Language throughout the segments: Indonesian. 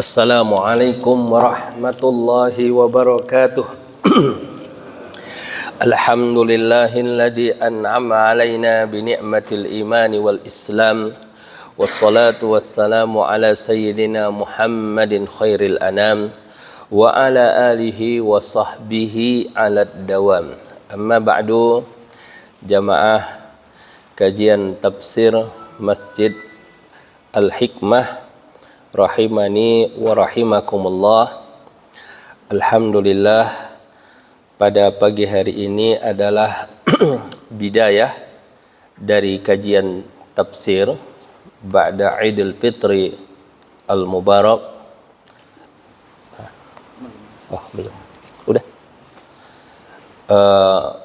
Assalamualaikum warahmatullahi wabarakatuh. Alhamdulillahilladzi an'ama alaina bi ni'matil imani wal islam. Wassalatu wassalamu ala sayyidina Muhammadin khairil anam wa ala alihi wa sahbihi ala dawam. Amma ba'du, jamaah kajian tafsir Masjid Al-Hikmah rahimani wa rahimakumullah. Alhamdulillah, pada pagi hari ini adalah bidayah dari kajian tafsir ba'da Idul Fitri Al-Mubarak. Oh, belum. Udah.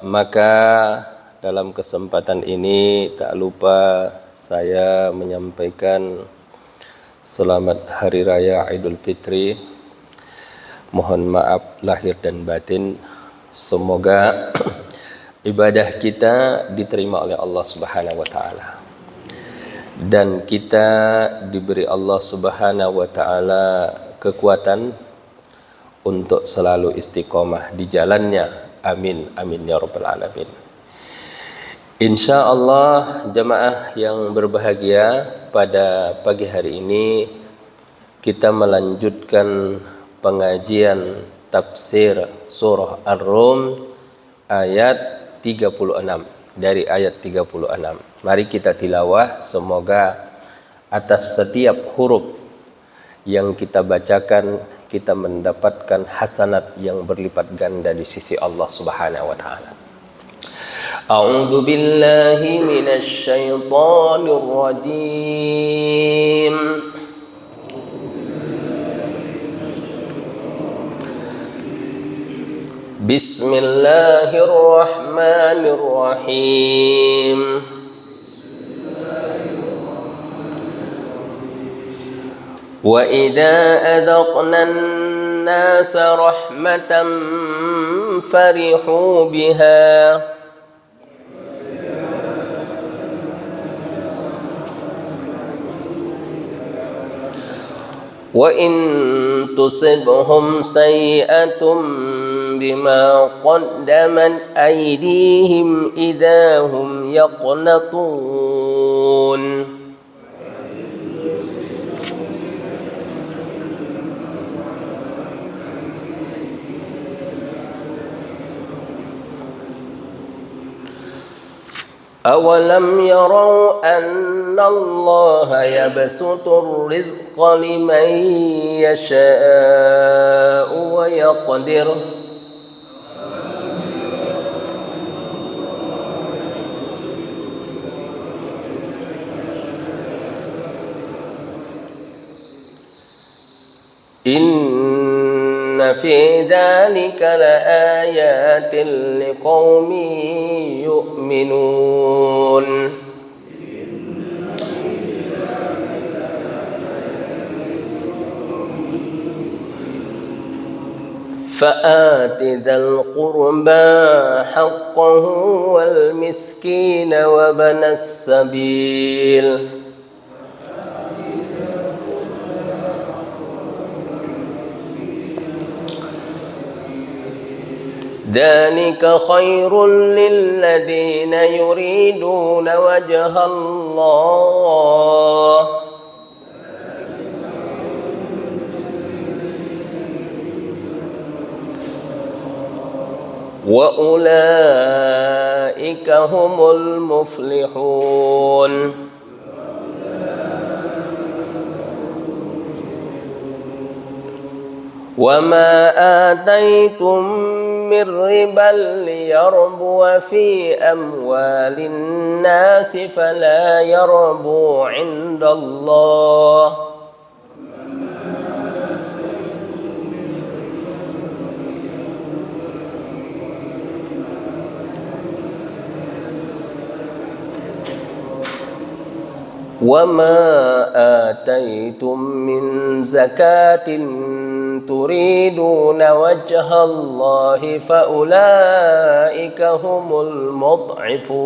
Maka dalam kesempatan ini tak lupa saya menyampaikan selamat Hari Raya Idul Fitri. Mohon maaf lahir dan batin. Semoga ibadah kita diterima oleh Allah Subhanahu wa taala. Dan kita diberi Allah Subhanahu wa taala kekuatan untuk selalu istiqomah di jalannya. Amin amin ya rabbal alamin. Insyaallah jamaah yang berbahagia, pada pagi hari ini kita melanjutkan pengajian tafsir surah Ar-Rum ayat 36, dari ayat 36. Mari kita tilawah, semoga atas setiap huruf yang kita bacakan kita mendapatkan hasanat yang berlipat ganda di sisi Allah Subhanahu wa taala. A'udzu billahi minasy syaithanir rajim. Bismillahirrahmanirrahim. Wa idza adaqna an-nasa rahmatan farihu biha wa in tusibhum sayi'atun bima qaddamat aydihim idahum yaqnatun. أَوَلَمْ يَرَوْا أَنَّ اللَّهَ يَبْسُطُ الرِّزْقَ لِمَنْ يَشَاءُ وَيَقْدِرُ إِنَّ فِي ذَلِكَ لَآيَاتٍ لِقَوْمٍ يُؤْمِنُونَ. فآت ذا القربى حقه والمسكين وابن السبيل ذلك خير للذين يريدون وجه الله وأولئك هم المفلحون. وما آتيتم من ربا ليربو في أموال الناس فلا يربو عند الله وما آتيتم من زكاة تريدون وجه الله فأولئك هم المضعفون.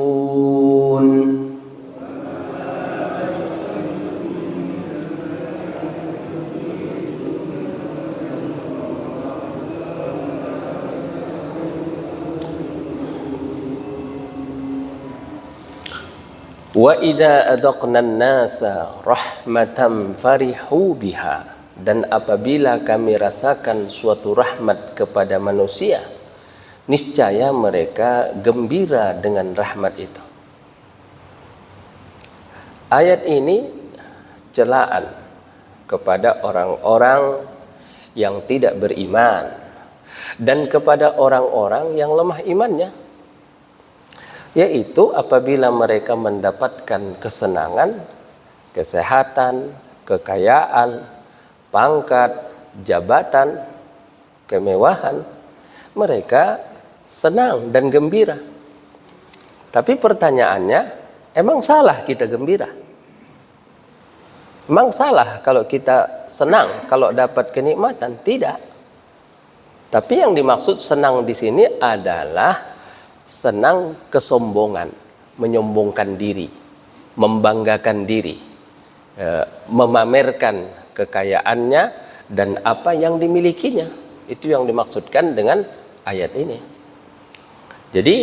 Wa idza adaqnan nasa rahmatan farihu biha, dan apabila kami rasakan suatu rahmat kepada manusia, niscaya mereka gembira dengan rahmat itu. Ayat ini celaan kepada orang-orang yang tidak beriman dan kepada orang-orang yang lemah imannya, yaitu apabila mereka mendapatkan kesenangan, kesehatan, kekayaan, pangkat, jabatan, kemewahan, mereka senang dan gembira. Tapi pertanyaannya, emang salah kita gembira? Emang salah kalau kita senang kalau dapat kenikmatan? Tidak. Tapi yang dimaksud senang di sini adalah senang kesombongan, menyombongkan diri, membanggakan diri, memamerkan kekayaannya dan apa yang dimilikinya. Itu yang dimaksudkan dengan ayat ini. Jadi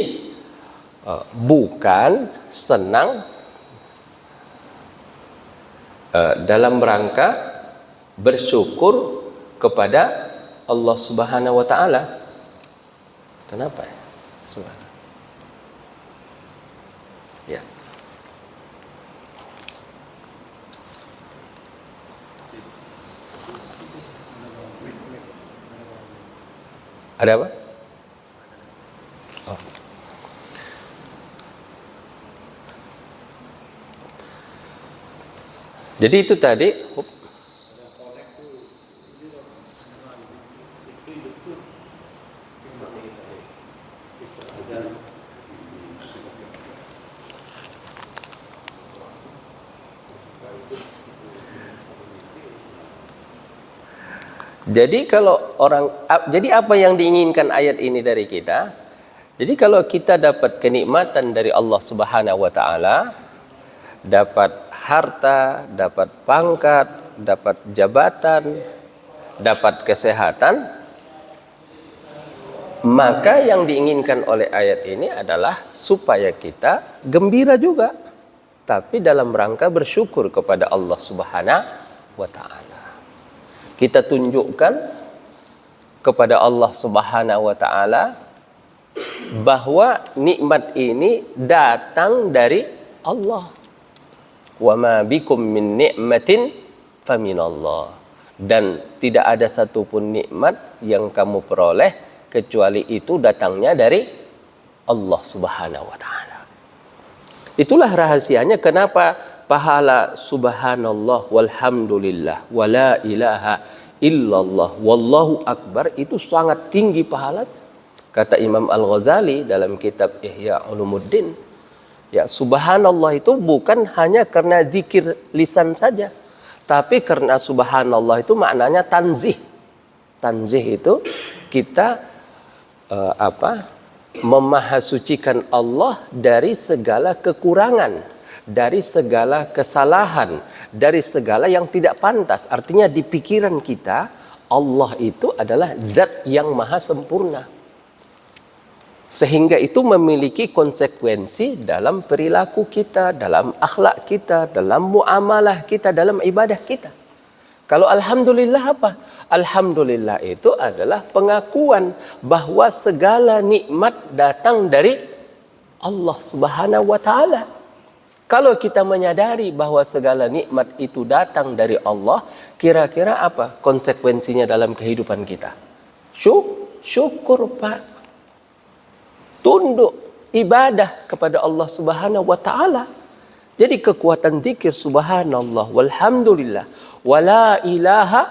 bukan senang dalam rangka bersyukur kepada Allah Subhanahu wa taala. Kenapa ya? Subhanallah. Ya. Ada apa? Oh. Jadi itu tadi. Jadi jadi apa yang diinginkan ayat ini dari kita? Jadi kalau kita dapat kenikmatan dari Allah Subhanahu wa taala, dapat harta, dapat pangkat, dapat jabatan, dapat kesehatan, maka yang diinginkan oleh ayat ini adalah supaya kita gembira juga, tapi dalam rangka bersyukur kepada Allah Subhanahu wa taala. Kita tunjukkan kepada Allah Subhanahu wa taala bahwa nikmat ini datang dari Allah. Wa ma bikum min ni'matin faminallah. Dan tidak ada satupun nikmat yang kamu peroleh kecuali itu datangnya dari Allah Subhanahu wa taala. Itulah rahasianya kenapa pahala subhanallah walhamdulillah wala ilaha illallah wallahu akbar itu sangat tinggi pahalanya. Kata Imam Al-Ghazali dalam kitab Ihya Ulumuddin, ya, subhanallah itu bukan hanya karena zikir lisan saja, tapi karena subhanallah itu maknanya tanzih. Tanzih itu kita memahasucikan Allah dari segala kekurangan, dari segala kesalahan, dari segala yang tidak pantas. Artinya di pikiran kita Allah itu adalah zat yang maha sempurna, sehingga itu memiliki konsekuensi dalam perilaku kita, dalam akhlak kita, dalam muamalah kita, dalam ibadah kita. Kalau alhamdulillah apa? Alhamdulillah itu adalah pengakuan bahwa segala nikmat datang dari Allah Subhanahu wa taala. Kalau kita menyadari bahwa segala nikmat itu datang dari Allah, kira-kira apa konsekuensinya dalam kehidupan kita? Syukur, Pak. Tunduk ibadah kepada Allah Subhanahu wa taala. Jadi kekuatan zikir subhanallah walhamdulillah wala ilaha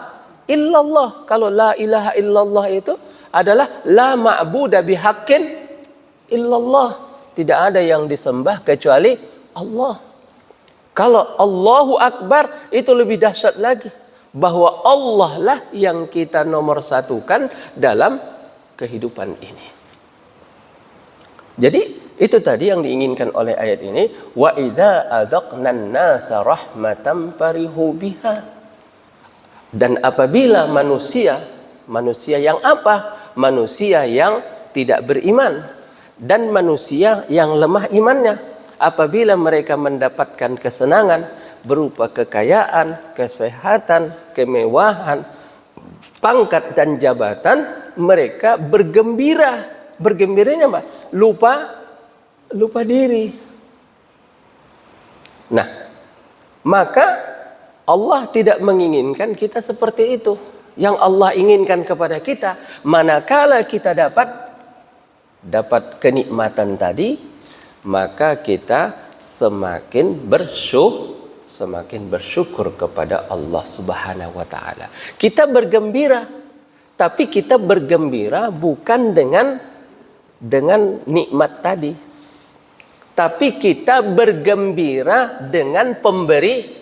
illallah. Kalau la ilaha illallah itu adalah la ma'budu bihaqqin illallah. Tidak ada yang disembah kecuali Allah. Kalau Allahu Akbar itu lebih dahsyat lagi, bahwa Allah lah yang kita nomor satukan dalam kehidupan ini. Jadi itu tadi yang diinginkan oleh ayat ini, wa idza adzaqnan nasa rahmatan farihu biha. Dan apabila manusia yang apa? Manusia yang tidak beriman dan manusia yang lemah imannya, apabila mereka mendapatkan kesenangan berupa kekayaan, kesehatan, kemewahan, pangkat dan jabatan, mereka bergembira. Bergembiranya apa? Lupa diri. Nah, maka Allah tidak menginginkan kita seperti itu. Yang Allah inginkan kepada kita, manakala kita dapat kenikmatan tadi, maka kita semakin bersyukur kepada Allah Subhanahu wa taala. Kita bergembira, tapi kita bergembira bukan dengan nikmat tadi. Tapi kita bergembira dengan pemberi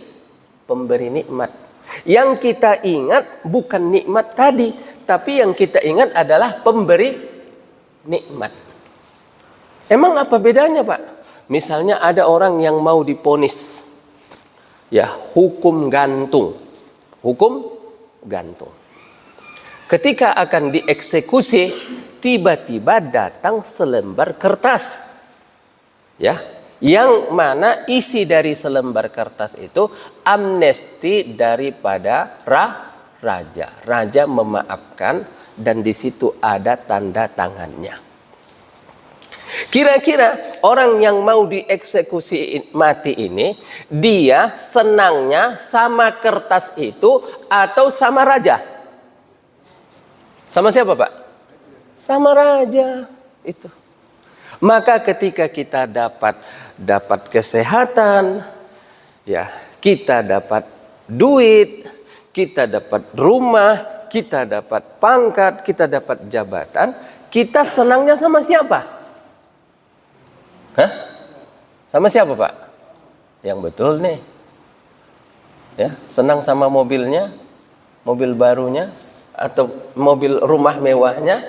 nikmat. Yang kita ingat bukan nikmat tadi, tapi yang kita ingat adalah pemberi nikmat. Emang apa bedanya, Pak? Misalnya ada orang yang mau diponis hukum gantung. Ketika akan dieksekusi, tiba-tiba datang selembar kertas. Yang mana isi dari selembar kertas itu amnesti daripada raja. Raja memaafkan dan di situ ada tanda tangannya. Kira-kira orang yang mau dieksekusi mati ini, dia senangnya sama kertas itu atau sama raja? Sama siapa, Pak? Sama raja itu. Maka ketika kita dapat kesehatan, kita dapat duit, kita dapat rumah, kita dapat pangkat, kita dapat jabatan, kita senangnya sama siapa? Sama siapa, Pak? Yang betul nih. Senang sama mobilnya, mobil barunya, atau mobil rumah mewahnya,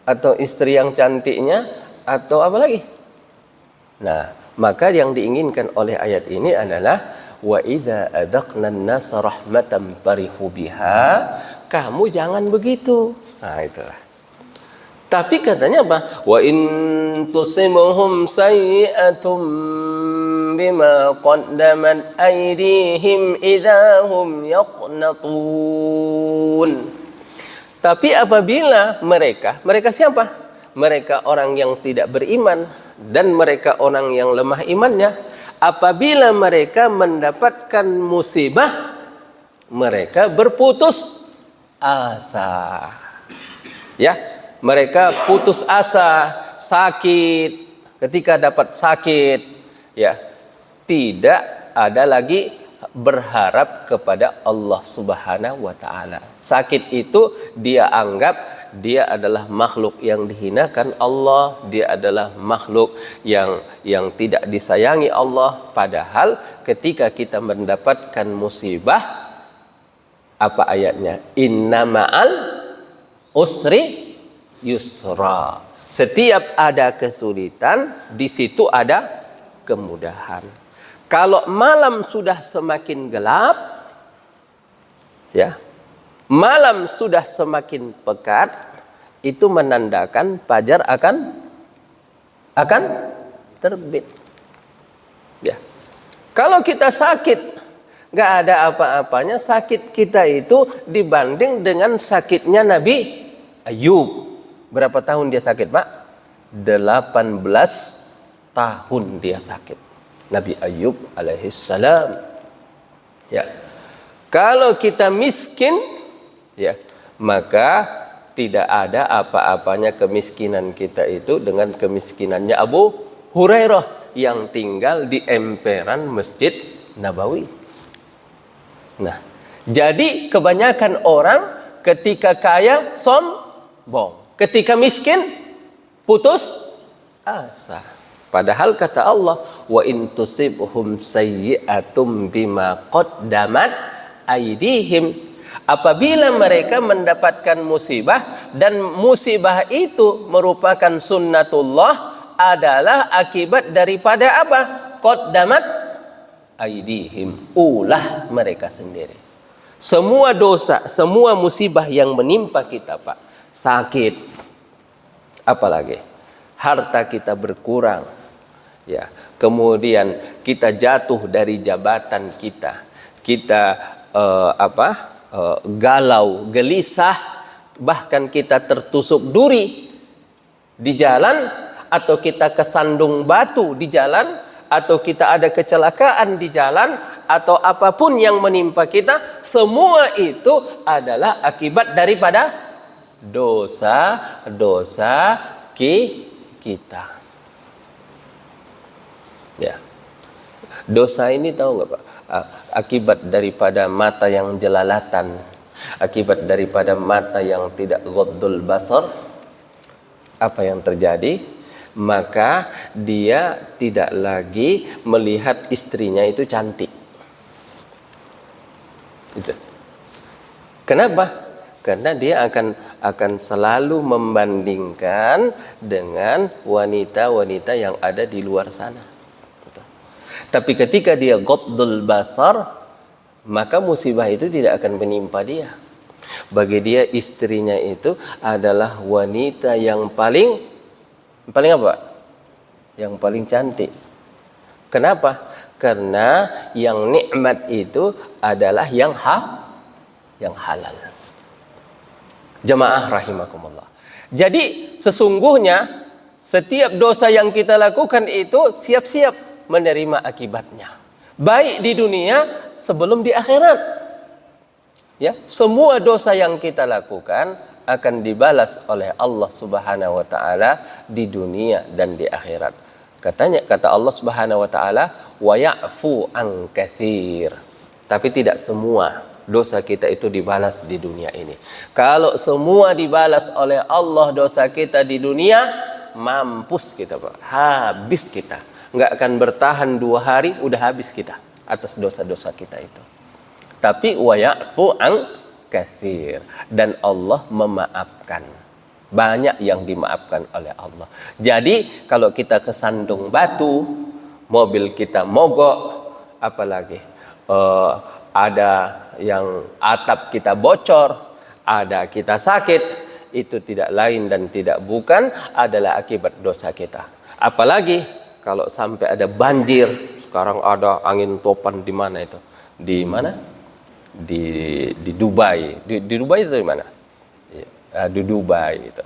atau istri yang cantiknya, atau apa lagi? Nah, maka yang diinginkan oleh ayat ini adalah wa idza adzaqna an-nasa rahmatan farihu biha. Kamu jangan begitu. Nah, itulah. Tapi katanya apa? Wa in tusibuhum sayyi'atum bima qaddamat aydihim idzahum yaqnatun. Tapi apabila mereka siapa? Mereka orang yang tidak beriman dan mereka orang yang lemah imannya, apabila mereka mendapatkan musibah, mereka berputus asa. Mereka putus asa, sakit. Ketika dapat sakit, tidak ada lagi berharap kepada Allah Subhanahu wa taala. Sakit itu dia anggap dia adalah makhluk yang dihinakan Allah, dia adalah makhluk yang tidak disayangi Allah. Padahal ketika kita mendapatkan musibah, apa ayatnya? Inna ma'al usri yusra. Setiap ada kesulitan, di situ ada kemudahan. Kalau malam sudah semakin gelap, malam sudah semakin pekat, itu menandakan fajar akan terbit. Kalau kita sakit, nggak ada apa-apanya, sakit kita itu dibanding dengan sakitnya Nabi Ayub. Berapa tahun dia sakit, Pak? 18 tahun dia sakit. Nabi Ayub alaihissalam. Kalau kita miskin, maka tidak ada apa-apanya kemiskinan kita itu dengan kemiskinannya Abu Hurairah yang tinggal di emperan Masjid Nabawi. Nah, jadi kebanyakan orang ketika kaya sombong, ketika miskin putus asa. Padahal kata Allah, wa in tusibhum sayyi'atum bima qaddamat aydihim. Apabila mereka mendapatkan musibah dan musibah itu merupakan sunnatullah, adalah akibat daripada apa? Qaddamat aydihim, ulah mereka sendiri. Semua dosa, semua musibah yang menimpa kita, Pak, sakit, apalagi harta kita berkurang, Ya, kemudian kita jatuh dari jabatan kita, galau, gelisah, bahkan kita tertusuk duri di jalan, atau kita kesandung batu di jalan, atau kita ada kecelakaan di jalan, atau apapun yang menimpa kita, semua itu adalah akibat daripada dosa-dosa kita. Ya. Dosa ini tahu nggak Pak? Akibat daripada mata yang jelalatan, akibat daripada mata yang tidak ghaddul basar, apa yang terjadi? Maka dia tidak lagi melihat istrinya itu cantik. Itu. Kenapa? Karena dia akan selalu membandingkan dengan wanita-wanita yang ada di luar sana. Tapi ketika dia ghaddul basar, maka musibah itu tidak akan menimpa dia. Bagi dia istrinya itu adalah wanita yang paling apa? Yang paling cantik. Kenapa? Karena yang nikmat itu adalah yang halal. Jamaah rahimakumullah. Jadi sesungguhnya setiap dosa yang kita lakukan itu siap-siap menerima akibatnya, baik di dunia sebelum di akhirat. Ya, semua dosa yang kita lakukan akan dibalas oleh Allah Subhanahu wa taala di dunia dan di akhirat. Kata Allah Subhanahu wa taala, wa ya'fu an katsir. Tapi tidak semua dosa kita itu dibalas di dunia ini. Kalau semua dibalas oleh Allah dosa kita di dunia, mampus kita Pak, habis kita. Nggak akan bertahan 2 hari, udah habis kita atas dosa-dosa kita itu. Tapi wa ya'fu an katsir, dan Allah memaafkan. Banyak yang dimaafkan oleh Allah. Jadi kalau kita kesandung batu, mobil kita mogok, apalagi ada yang atap kita bocor, ada kita sakit, itu tidak lain dan tidak bukan adalah akibat dosa kita. Apalagi kalau sampai ada banjir, sekarang ada angin topan di mana itu? Di mana? Di Dubai. Di Dubai itu di mana? Di Dubai itu.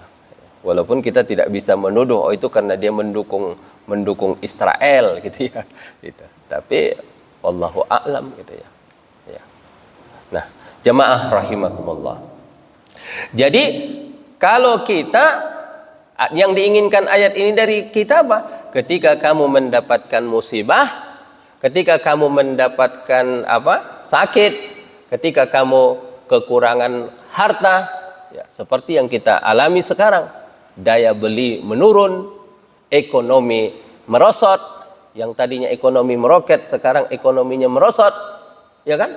Walaupun kita tidak bisa menuduh itu karena dia mendukung Israel gitu ya. Gitu. Tapi wallahu a'lam gitu ya. Ya. Nah, jamaah rahimakumullah. Jadi kalau kita, yang diinginkan ayat ini dari kita apa? Ketika kamu mendapatkan musibah, ketika kamu mendapatkan sakit, ketika kamu kekurangan harta, ya, seperti yang kita alami sekarang, daya beli menurun, ekonomi merosot, yang tadinya ekonomi meroket, sekarang ekonominya merosot, ya kan?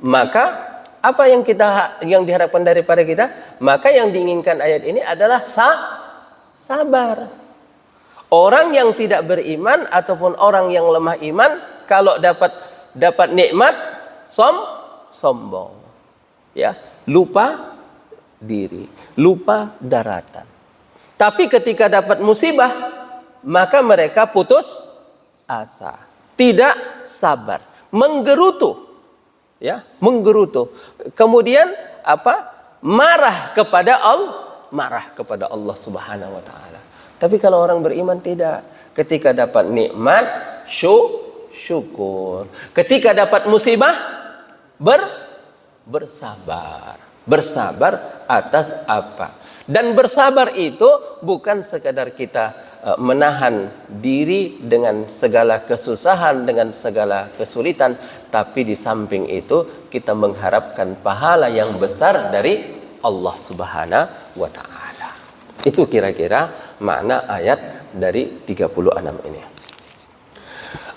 Maka apa yang diharapkan daripada kita? Maka yang diinginkan ayat ini adalah sabar. Orang yang tidak beriman ataupun orang yang lemah iman, kalau dapat nikmat sombong. Ya, lupa diri, lupa daratan. Tapi ketika dapat musibah, maka mereka putus asa, tidak sabar, menggerutu. Ya, menggerutu. Kemudian marah kepada Allah Subhanahu wa taala. Tapi kalau orang beriman tidak. Ketika dapat nikmat, syukur. Ketika dapat musibah, bersabar. Bersabar atas apa? Dan bersabar itu bukan sekadar kita menahan diri dengan segala kesusahan, dengan segala kesulitan, tapi di samping itu kita mengharapkan pahala yang besar dari Allah Subhanahu wa taala. Itu kira-kira makna ayat dari 36 ini.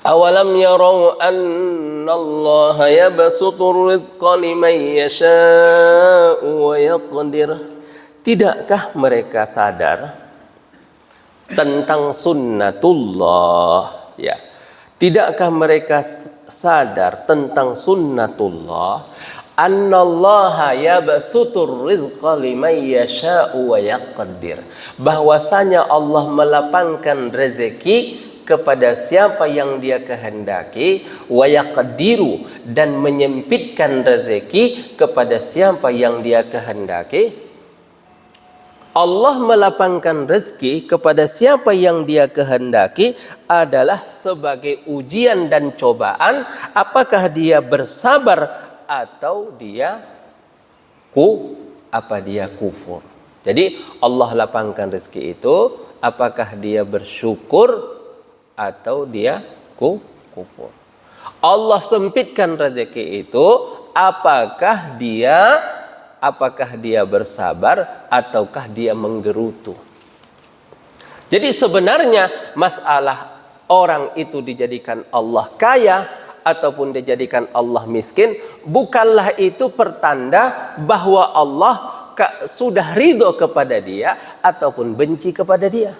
Awalam yarau annallaha yabsutur rizqa liman yasha'u wa yaqdir. Tidakkah mereka sadar tentang sunnatullah, ya? Tidakkah mereka sadar tentang sunnatullah? Annallaha yabsutur rizqa liman yasha'u wa yaqdir. Bahwasanya Allah melapangkan rezeki kepada siapa yang dia kehendaki, wa yaqdiru, dan menyempitkan rezeki kepada siapa yang dia kehendaki. Allah melapangkan rezeki kepada siapa yang dia kehendaki adalah sebagai ujian dan cobaan, apakah dia bersabar atau dia kufur. Jadi Allah lapangkan rezeki itu, apakah dia bersyukur atau dia kufur. Allah sempitkan rezeki itu, apakah dia bersabar ataukah dia menggerutu. Jadi sebenarnya masalah orang itu dijadikan Allah kaya ataupun dijadikan Allah miskin, bukanlah itu pertanda bahwa Allah sudah ridho kepada dia ataupun benci kepada dia.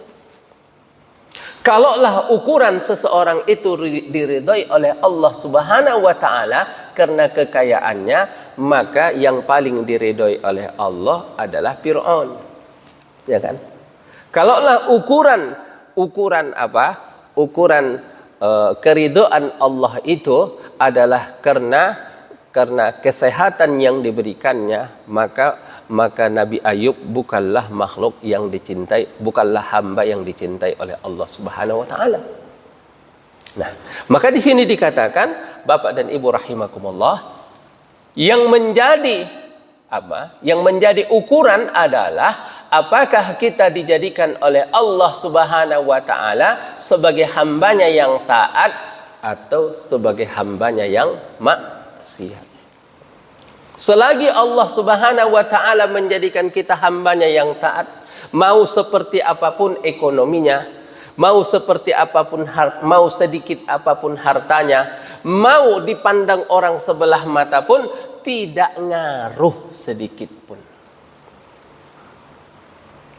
Kalaulah ukuran seseorang itu diridhoi oleh Allah Subhanahu wa taala karena kekayaannya, maka yang paling diridhoi oleh Allah adalah Fir'aun. Ya kan? Kalaulah ukuran keridhaan Allah itu adalah karena kesehatan yang diberikannya, maka Nabi Ayub bukanlah makhluk yang dicintai, bukanlah hamba yang dicintai oleh Allah Subhanahu wa taala. Nah, maka di sini dikatakan, Bapak dan Ibu rahimakumullah, yang menjadi ukuran adalah apakah kita dijadikan oleh Allah Subhanahu wa taala sebagai hambanya yang taat atau sebagai hambanya yang maksiat. Selagi Allah Subhanahu wa taala menjadikan kita hambanya yang taat, mau seperti apapun ekonominya, mau seperti apapun mau sedikit apapun hartanya, mau dipandang orang sebelah mata pun tidak ngaruh sedikit pun.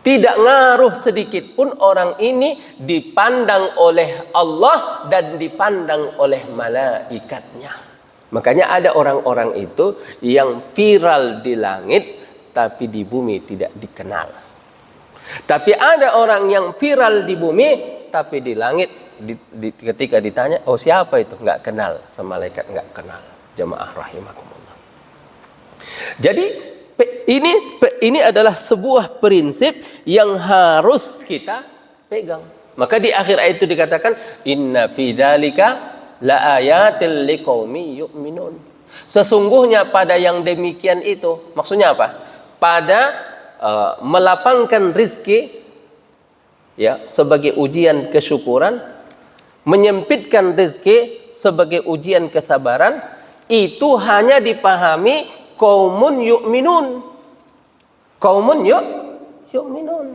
Tidak ngaruh sedikit pun orang ini dipandang oleh Allah dan dipandang oleh malaikatnya. Makanya ada orang-orang itu yang viral di langit tapi di bumi tidak dikenal. Tapi ada orang yang viral di bumi tapi di langit ketika ditanya, oh siapa itu? Nggak kenal, sama malaikat nggak kenal. Jamaah rahimakumullah. Jadi ini adalah sebuah prinsip yang harus kita pegang. Maka di akhir ayat itu dikatakan, inna fi dzalika la ayatil liqaumi yu'minun. Sesungguhnya pada yang demikian itu, maksudnya apa? Pada melapangkan rizki ya sebagai ujian kesyukuran, menyempitkan rizki sebagai ujian kesabaran, itu hanya dipahami qaumun yu'minun. Qaumun yu'minun.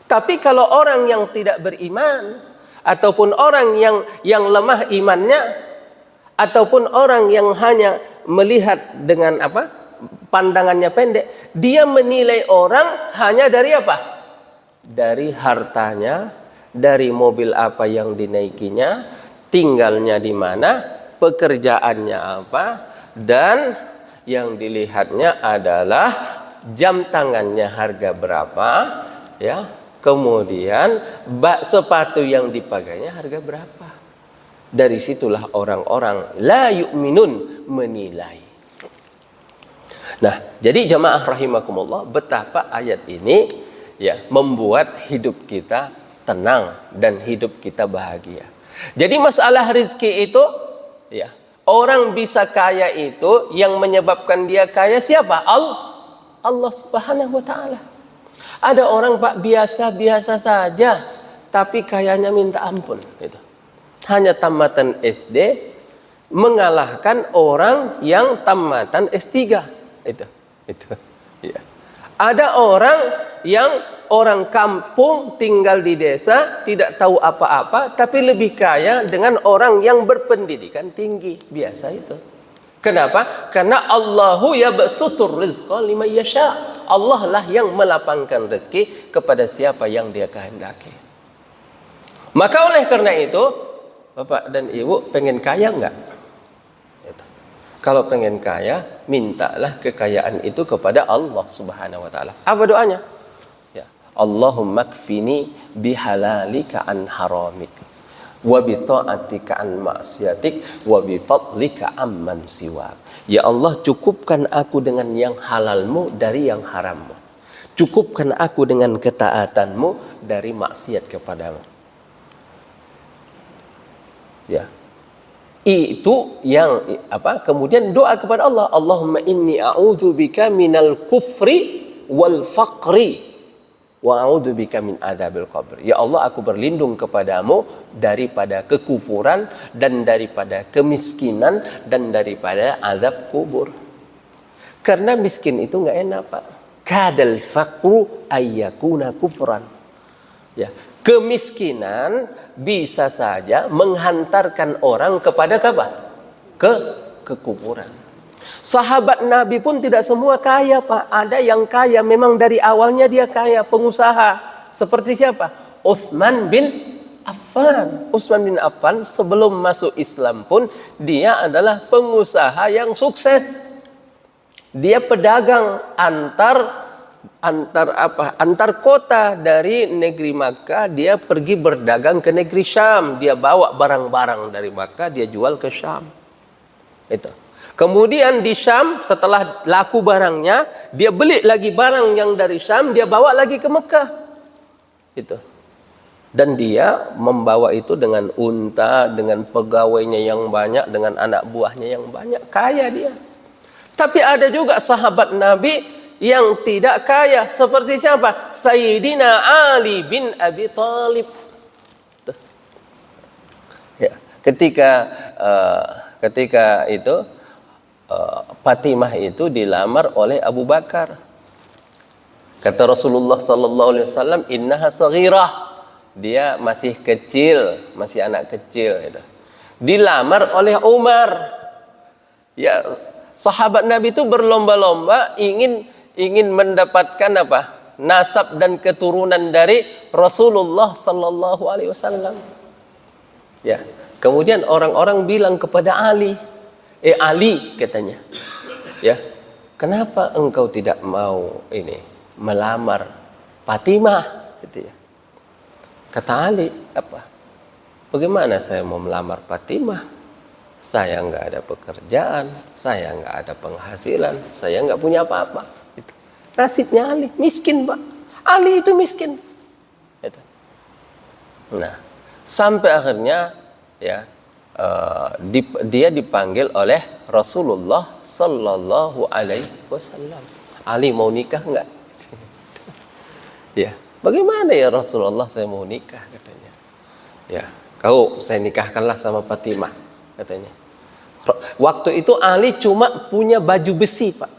Tapi kalau orang yang tidak beriman, ataupun orang yang lemah imannya, ataupun orang yang hanya melihat dengan pandangannya pendek, dia menilai orang hanya dari apa? Dari hartanya, dari mobil apa yang dinaikinya, tinggalnya di mana, pekerjaannya apa, dan yang dilihatnya adalah jam tangannya harga berapa, ya. Kemudian sepatu yang dipakainya harga berapa. Dari situlah orang-orang la yu'minun menilai. Nah, jadi jamaah rahimakumullah, betapa ayat ini ya membuat hidup kita tenang dan hidup kita bahagia. Jadi masalah rizki itu ya, orang bisa kaya itu yang menyebabkan dia kaya siapa? Allah Subhanahu wa taala. Ada orang Pak biasa-biasa saja tapi kayanya minta ampun gitu. Hanya tamatan SD mengalahkan orang yang tamatan S3 itu ya. Ada orang yang orang kampung tinggal di desa tidak tahu apa-apa tapi lebih kaya dengan orang yang berpendidikan tinggi, biasa itu. Kenapa? Karena Allahu yabsutur rizqa liman yasha. Allah lah yang melapangkan rezeki kepada siapa yang dia kehendaki. Maka oleh karena itu, Bapak dan Ibu pengen kaya enggak? Kalau pengen kaya, mintalah kekayaan itu kepada Allah Subhanahu wa taala. Apa doanya? Ya, Allahumma kfini bihalalika an haramik. wa bi ta'atika an ma'siyatik wa bi fadlika amman siwak. Ya Allah, cukupkan aku dengan yang halalmu dari yang harammu. Cukupkan aku dengan ketaatanmu dari maksiat kepadamu. Ya. Itu yang kemudian doa kepada Allah, Allahumma inni a'udzubika minal kufri wal faqri wa a'udzubika min adzabil qabr. Ya Allah, aku berlindung kepadamu daripada kekufuran dan daripada kemiskinan dan daripada azab kubur. Karena miskin itu enggak enak, Pak. Kadal faqru ayyakuna kufran. Ya, kemiskinan bisa saja menghantarkan orang kepada apa? Kekufuran. Sahabat Nabi pun tidak semua kaya, Pak. Ada yang kaya memang dari awalnya dia kaya, pengusaha. Seperti siapa? Utsman bin Affan. Utsman bin Affan sebelum masuk Islam pun dia adalah pengusaha yang sukses. Dia pedagang antar kota dari negeri Makkah, dia pergi berdagang ke negeri Syam, dia bawa barang-barang dari Makkah dia jual ke Syam. Itu. Kemudian di Syam setelah laku barangnya, dia beli lagi barang yang dari Syam, dia bawa lagi ke Makkah. Itu. Dan dia membawa itu dengan unta, dengan pegawainya yang banyak, dengan anak buahnya yang banyak, kaya dia. Tapi ada juga sahabat Nabi yang tidak kaya, seperti siapa? Sayyidina Ali bin Abi Thalib. Ya, ketika itu Fatimah itu dilamar oleh Abu Bakar. Kata Rasulullah sallallahu alaihi wasallam, innaha saghirah. Dia masih kecil, masih anak kecil gitu. Dilamar oleh Umar. Ya, sahabat Nabi itu berlomba-lomba ingin mendapatkan nasab dan keturunan dari Rasulullah sallallahu alaihi wasallam. Ya. Kemudian orang-orang bilang kepada Ali, Ali katanya. Ya. Kenapa engkau tidak mau melamar Fatimah gitu ya. Kata Ali, bagaimana saya mau melamar Fatimah? Saya nggak ada pekerjaan, saya nggak ada penghasilan, saya nggak punya apa-apa. Gitu. Nasibnya Ali, miskin, Pak. Ali itu miskin. Gitu. Nah, sampai akhirnya ya dia dipanggil oleh Rasulullah Sallallahu Alaihi Wasallam. Ali mau nikah nggak? Ya, bagaimana ya Rasulullah, saya mau nikah katanya. Ya, saya nikahkanlah sama Fatimah. Katanya. Waktu itu Ali cuma punya baju besi, Pak.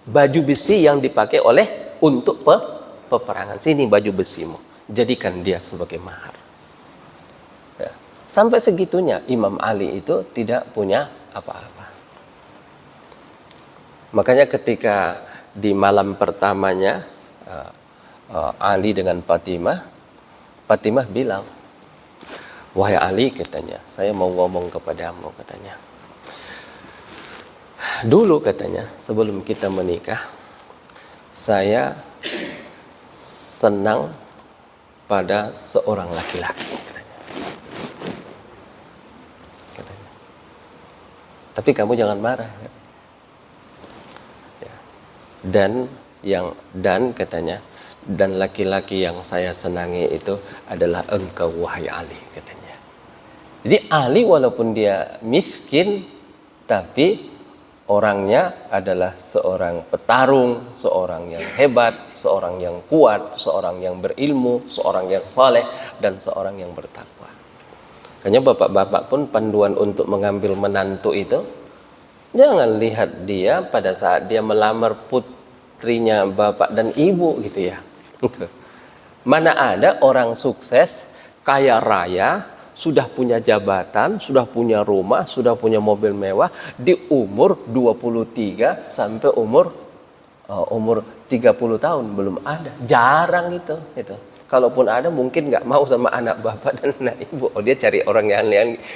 Baju besi yang dipakai untuk peperangan. Sini baju besimu. Jadikan dia sebagai mahar. Ya. Sampai segitunya Imam Ali itu tidak punya apa-apa. Makanya ketika di malam pertamanya Ali dengan Fatimah bilang, wahai Ali katanya, saya mau ngomong kepadamu katanya. Dulu katanya, sebelum kita menikah, saya senang pada seorang laki-laki katanya. Tapi kamu jangan marah. Ya. Dan katanya, dan laki-laki yang saya senangi itu adalah engkau wahai Ali katanya. Jadi Ali walaupun dia miskin, tapi orangnya adalah seorang petarung, seorang yang hebat, seorang yang kuat, seorang yang berilmu, seorang yang saleh, dan seorang yang bertakwa. Makanya bapak-bapak pun panduan untuk mengambil menantu itu, jangan lihat dia pada saat dia melamar putrinya bapak dan ibu gitu ya. Mana ada orang sukses, kaya raya, sudah punya jabatan, sudah punya rumah, sudah punya mobil mewah di umur 23 sampai umur 30 tahun, belum ada. Jarang itu. Kalaupun ada mungkin nggak mau sama anak bapak dan anak ibu. Oh, dia cari orang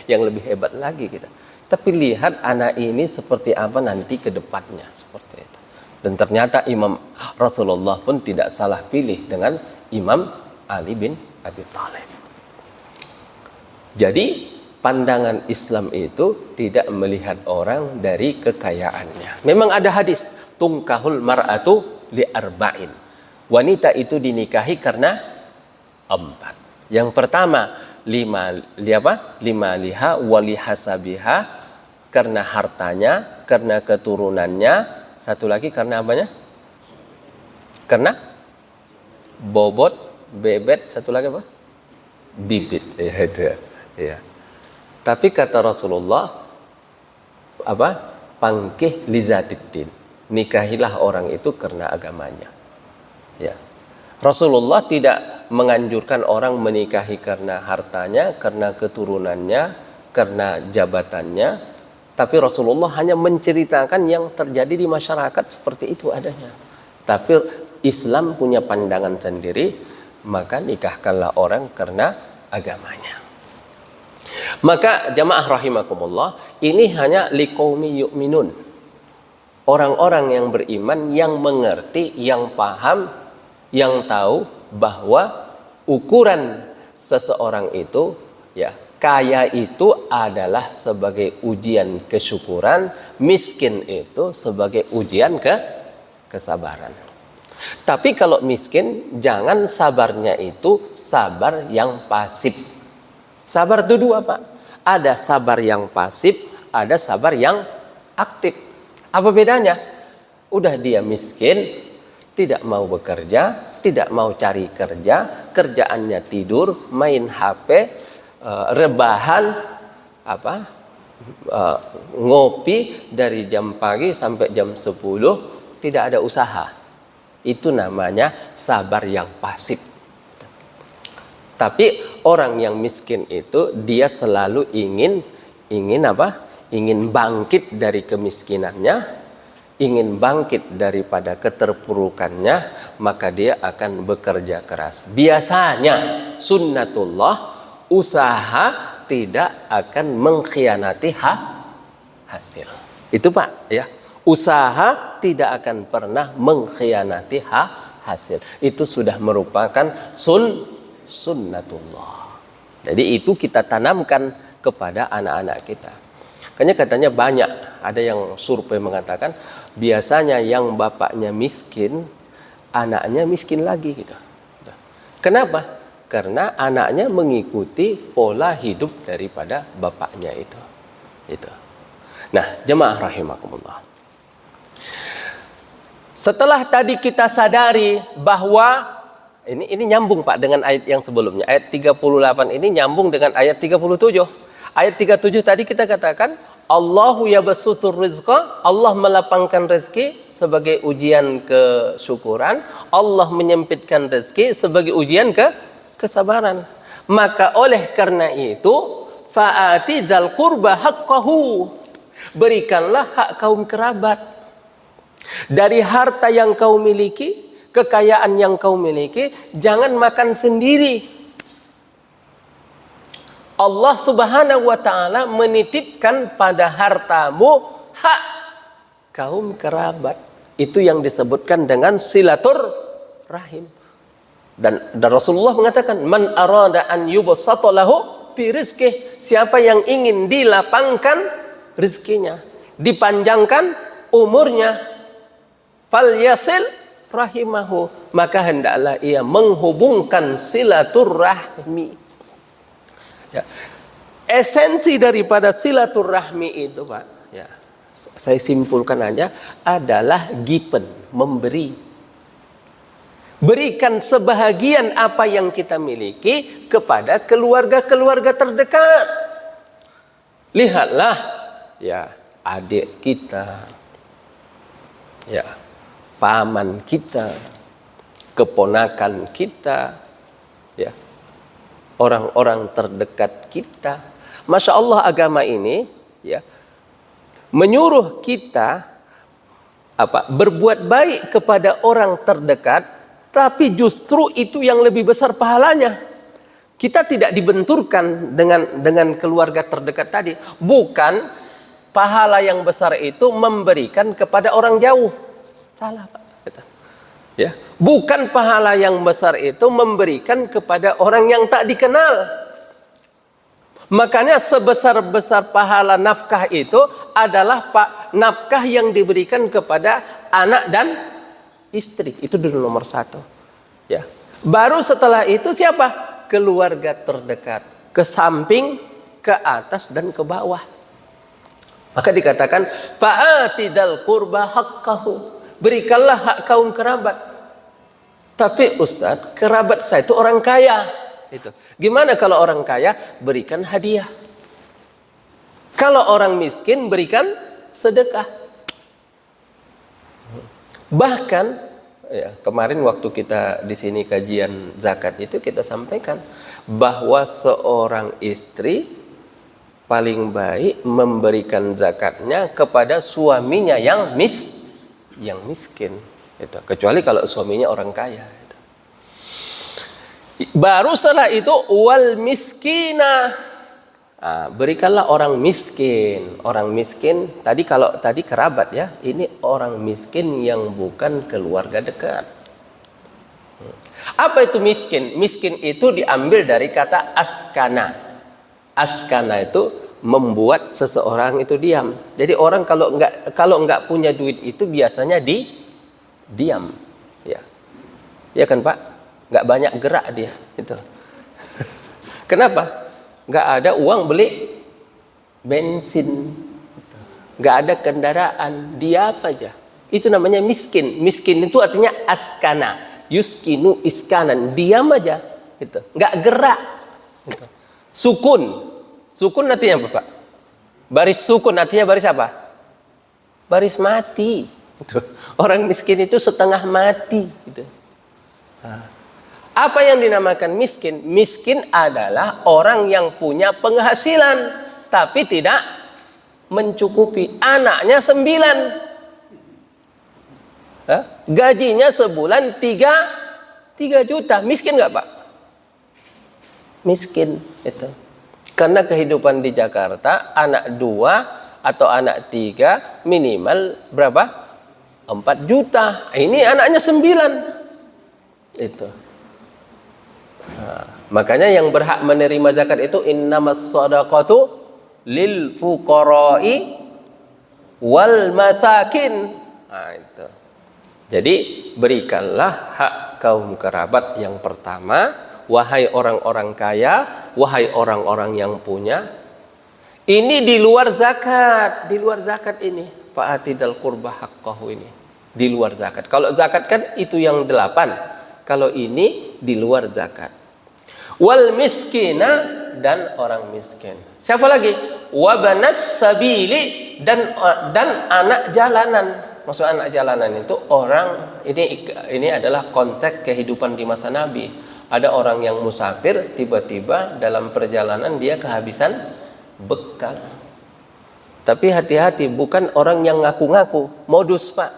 yang lebih hebat lagi gitu. Tapi lihat anak ini seperti apa nanti ke depannya, seperti itu. Dan ternyata Imam Rasulullah pun tidak salah pilih dengan Imam Ali bin Abi Thalib. Jadi pandangan Islam itu tidak melihat orang dari kekayaannya. Memang ada hadis, tungkahul mar'atu li arba'in. Wanita itu dinikahi karena 4. Yang pertama, lima liha wali hasabiha, karena hartanya, karena keturunannya. Satu lagi karena apanya? Karena bobot, bebet, satu lagi apa? Bibit. Ya, itu ya. Ya. Tapi kata Rasulullah, pangkih lizatiddin, nikahilah orang itu karena agamanya. Ya. Rasulullah tidak menganjurkan orang menikahi karena hartanya, karena keturunannya, karena jabatannya, tapi Rasulullah hanya menceritakan yang terjadi di masyarakat seperti itu adanya. Tapi Islam punya pandangan sendiri, maka nikahkanlah orang karena agamanya. Maka jamaah rahimakumullah, ini hanya liqaumi yu'minun, orang-orang yang beriman, yang mengerti, yang paham, yang tahu bahwa ukuran seseorang itu, ya, kaya itu adalah sebagai ujian kesyukuran, miskin itu sebagai ujian kesabaran. Tapi kalau miskin, jangan sabarnya itu sabar yang pasif. Sabar itu dua, Pak. Ada sabar yang pasif, ada sabar yang aktif. Apa bedanya? Udah dia miskin, tidak mau bekerja, tidak mau cari kerja, kerjaannya tidur, main HP, rebahan, ngopi dari jam pagi sampai jam 10, tidak ada usaha. Itu namanya sabar yang pasif. Tapi orang yang miskin itu dia selalu ingin bangkit dari kemiskinannya, ingin bangkit daripada keterpurukannya, maka dia akan bekerja keras. Biasanya sunnatullah, usaha tidak akan mengkhianati hasil. Itu Pak, ya. Usaha tidak akan pernah mengkhianati hasil. Itu sudah merupakan sunnatullah. Jadi itu kita tanamkan kepada anak-anak kita. Katanya banyak, ada yang survei mengatakan biasanya yang bapaknya miskin, anaknya miskin lagi gitu. Kenapa? Karena anaknya mengikuti pola hidup daripada bapaknya itu. Itu. Nah, jemaah rahimakumullah. Setelah tadi kita sadari bahwa ini nyambung Pak dengan ayat yang sebelumnya. Ayat 38 ini nyambung dengan ayat 37. Ayat 37 tadi kita katakan Allahu yabsutur rizqa, Allah melapangkan rezeki sebagai ujian kesyukuran, Allah menyempitkan rezeki sebagai ujian kesabaran. Maka oleh karena itu fa'ati dzal qurba haqqahu, berikanlah hak kaum kerabat. Dari harta yang kau miliki, kekayaan yang kau miliki, jangan makan sendiri. Allah Subhanahu wa ta'ala menitipkan pada hartamu hak kaum kerabat. Itu yang disebutkan dengan silaturrahim. Dan Rasulullah mengatakan, man arada an yubsata lahu fi rizqih, siapa yang ingin dilapangkan rezekinya, dipanjangkan umurnya, falyasil rahimahu, maka hendaklah ia menghubungkan silaturrahmi. Ya. Esensi daripada silaturrahmi itu Pak, ya, saya simpulkan aja, adalah given, memberi. Berikan sebahagian apa yang kita miliki kepada keluarga-keluarga terdekat. Lihatlah, ya, adik kita, ya, paman kita, keponakan kita, ya, orang-orang terdekat kita. Masya Allah, agama ini, ya, menyuruh kita berbuat baik kepada orang terdekat, tapi justru itu yang lebih besar pahalanya. Kita tidak dibenturkan dengan keluarga terdekat tadi. Bukan pahala yang besar itu memberikan kepada orang jauh. Salah Pak. Ya, bukan pahala yang besar itu memberikan kepada orang yang tak dikenal. Makanya sebesar-besar pahala nafkah itu adalah nafkah yang diberikan kepada anak dan istri. Itu dulu nomor satu. Ya. Baru setelah itu siapa? Keluarga terdekat. Ke samping, ke atas, dan ke bawah. Maka dikatakan, fa'atidal qurba haqqahu. Berikanlah hak kaum kerabat. Tapi Ustaz, kerabat saya itu orang kaya. Itu. Gimana kalau orang kaya? Berikan hadiah. Kalau orang miskin, berikan sedekah. Bahkan ya, kemarin waktu kita di sini kajian zakat itu kita sampaikan bahwa seorang istri paling baik memberikan zakatnya kepada suaminya yang miskin. Itu. Kecuali kalau suaminya orang kaya. Baru setelah itu wal miskina. Berikanlah orang miskin. Orang miskin tadi kerabat ya. Ini orang miskin yang bukan keluarga dekat. Apa itu miskin? Miskin itu diambil dari kata askana. Askana itu membuat seseorang itu diam. Jadi orang kalau nggak punya duit itu biasanya diam. Ya. Ya kan Pak? Nggak banyak gerak dia itu. Kenapa? Nggak ada uang beli bensin, nggak ada kendaraan, dia apa aja. Itu namanya miskin. Miskin itu artinya askana, yuskinu iskanan, diam aja, gitu. Nggak gerak. Gitu. Sukun artinya apa Pak? Baris sukun artinya baris apa? Baris mati. Gitu. Orang miskin itu setengah mati. Gitu. Apa yang dinamakan miskin? Miskin adalah orang yang punya penghasilan tapi tidak mencukupi. Anaknya 9, gajinya sebulan 3 juta. Miskin nggak Pak? Miskin itu. Karena kehidupan di Jakarta anak 2 atau anak 3 minimal berapa? 4 juta. Ini anaknya 9. Itu. Makanya yang berhak menerima zakat itu innamas shadaqatu lil fuqara'i wal masakin. Itu. Jadi berikanlah hak kaum kerabat yang pertama, wahai orang-orang kaya, wahai orang-orang yang punya. Ini di luar zakat, ini. Fa'atidal qurba haqqahu ini. Di luar zakat. Kalau zakat kan itu yang 8. Kalau ini di luar zakat. Wal miskina, dan orang miskin. Siapa lagi? Wabanas sabili, dan anak jalanan. Maksud anak jalanan itu orang ini adalah konteks kehidupan di masa Nabi. Ada orang yang musafir, tiba-tiba dalam perjalanan dia kehabisan bekal. Tapi hati-hati, bukan orang yang ngaku-ngaku, modus Pak.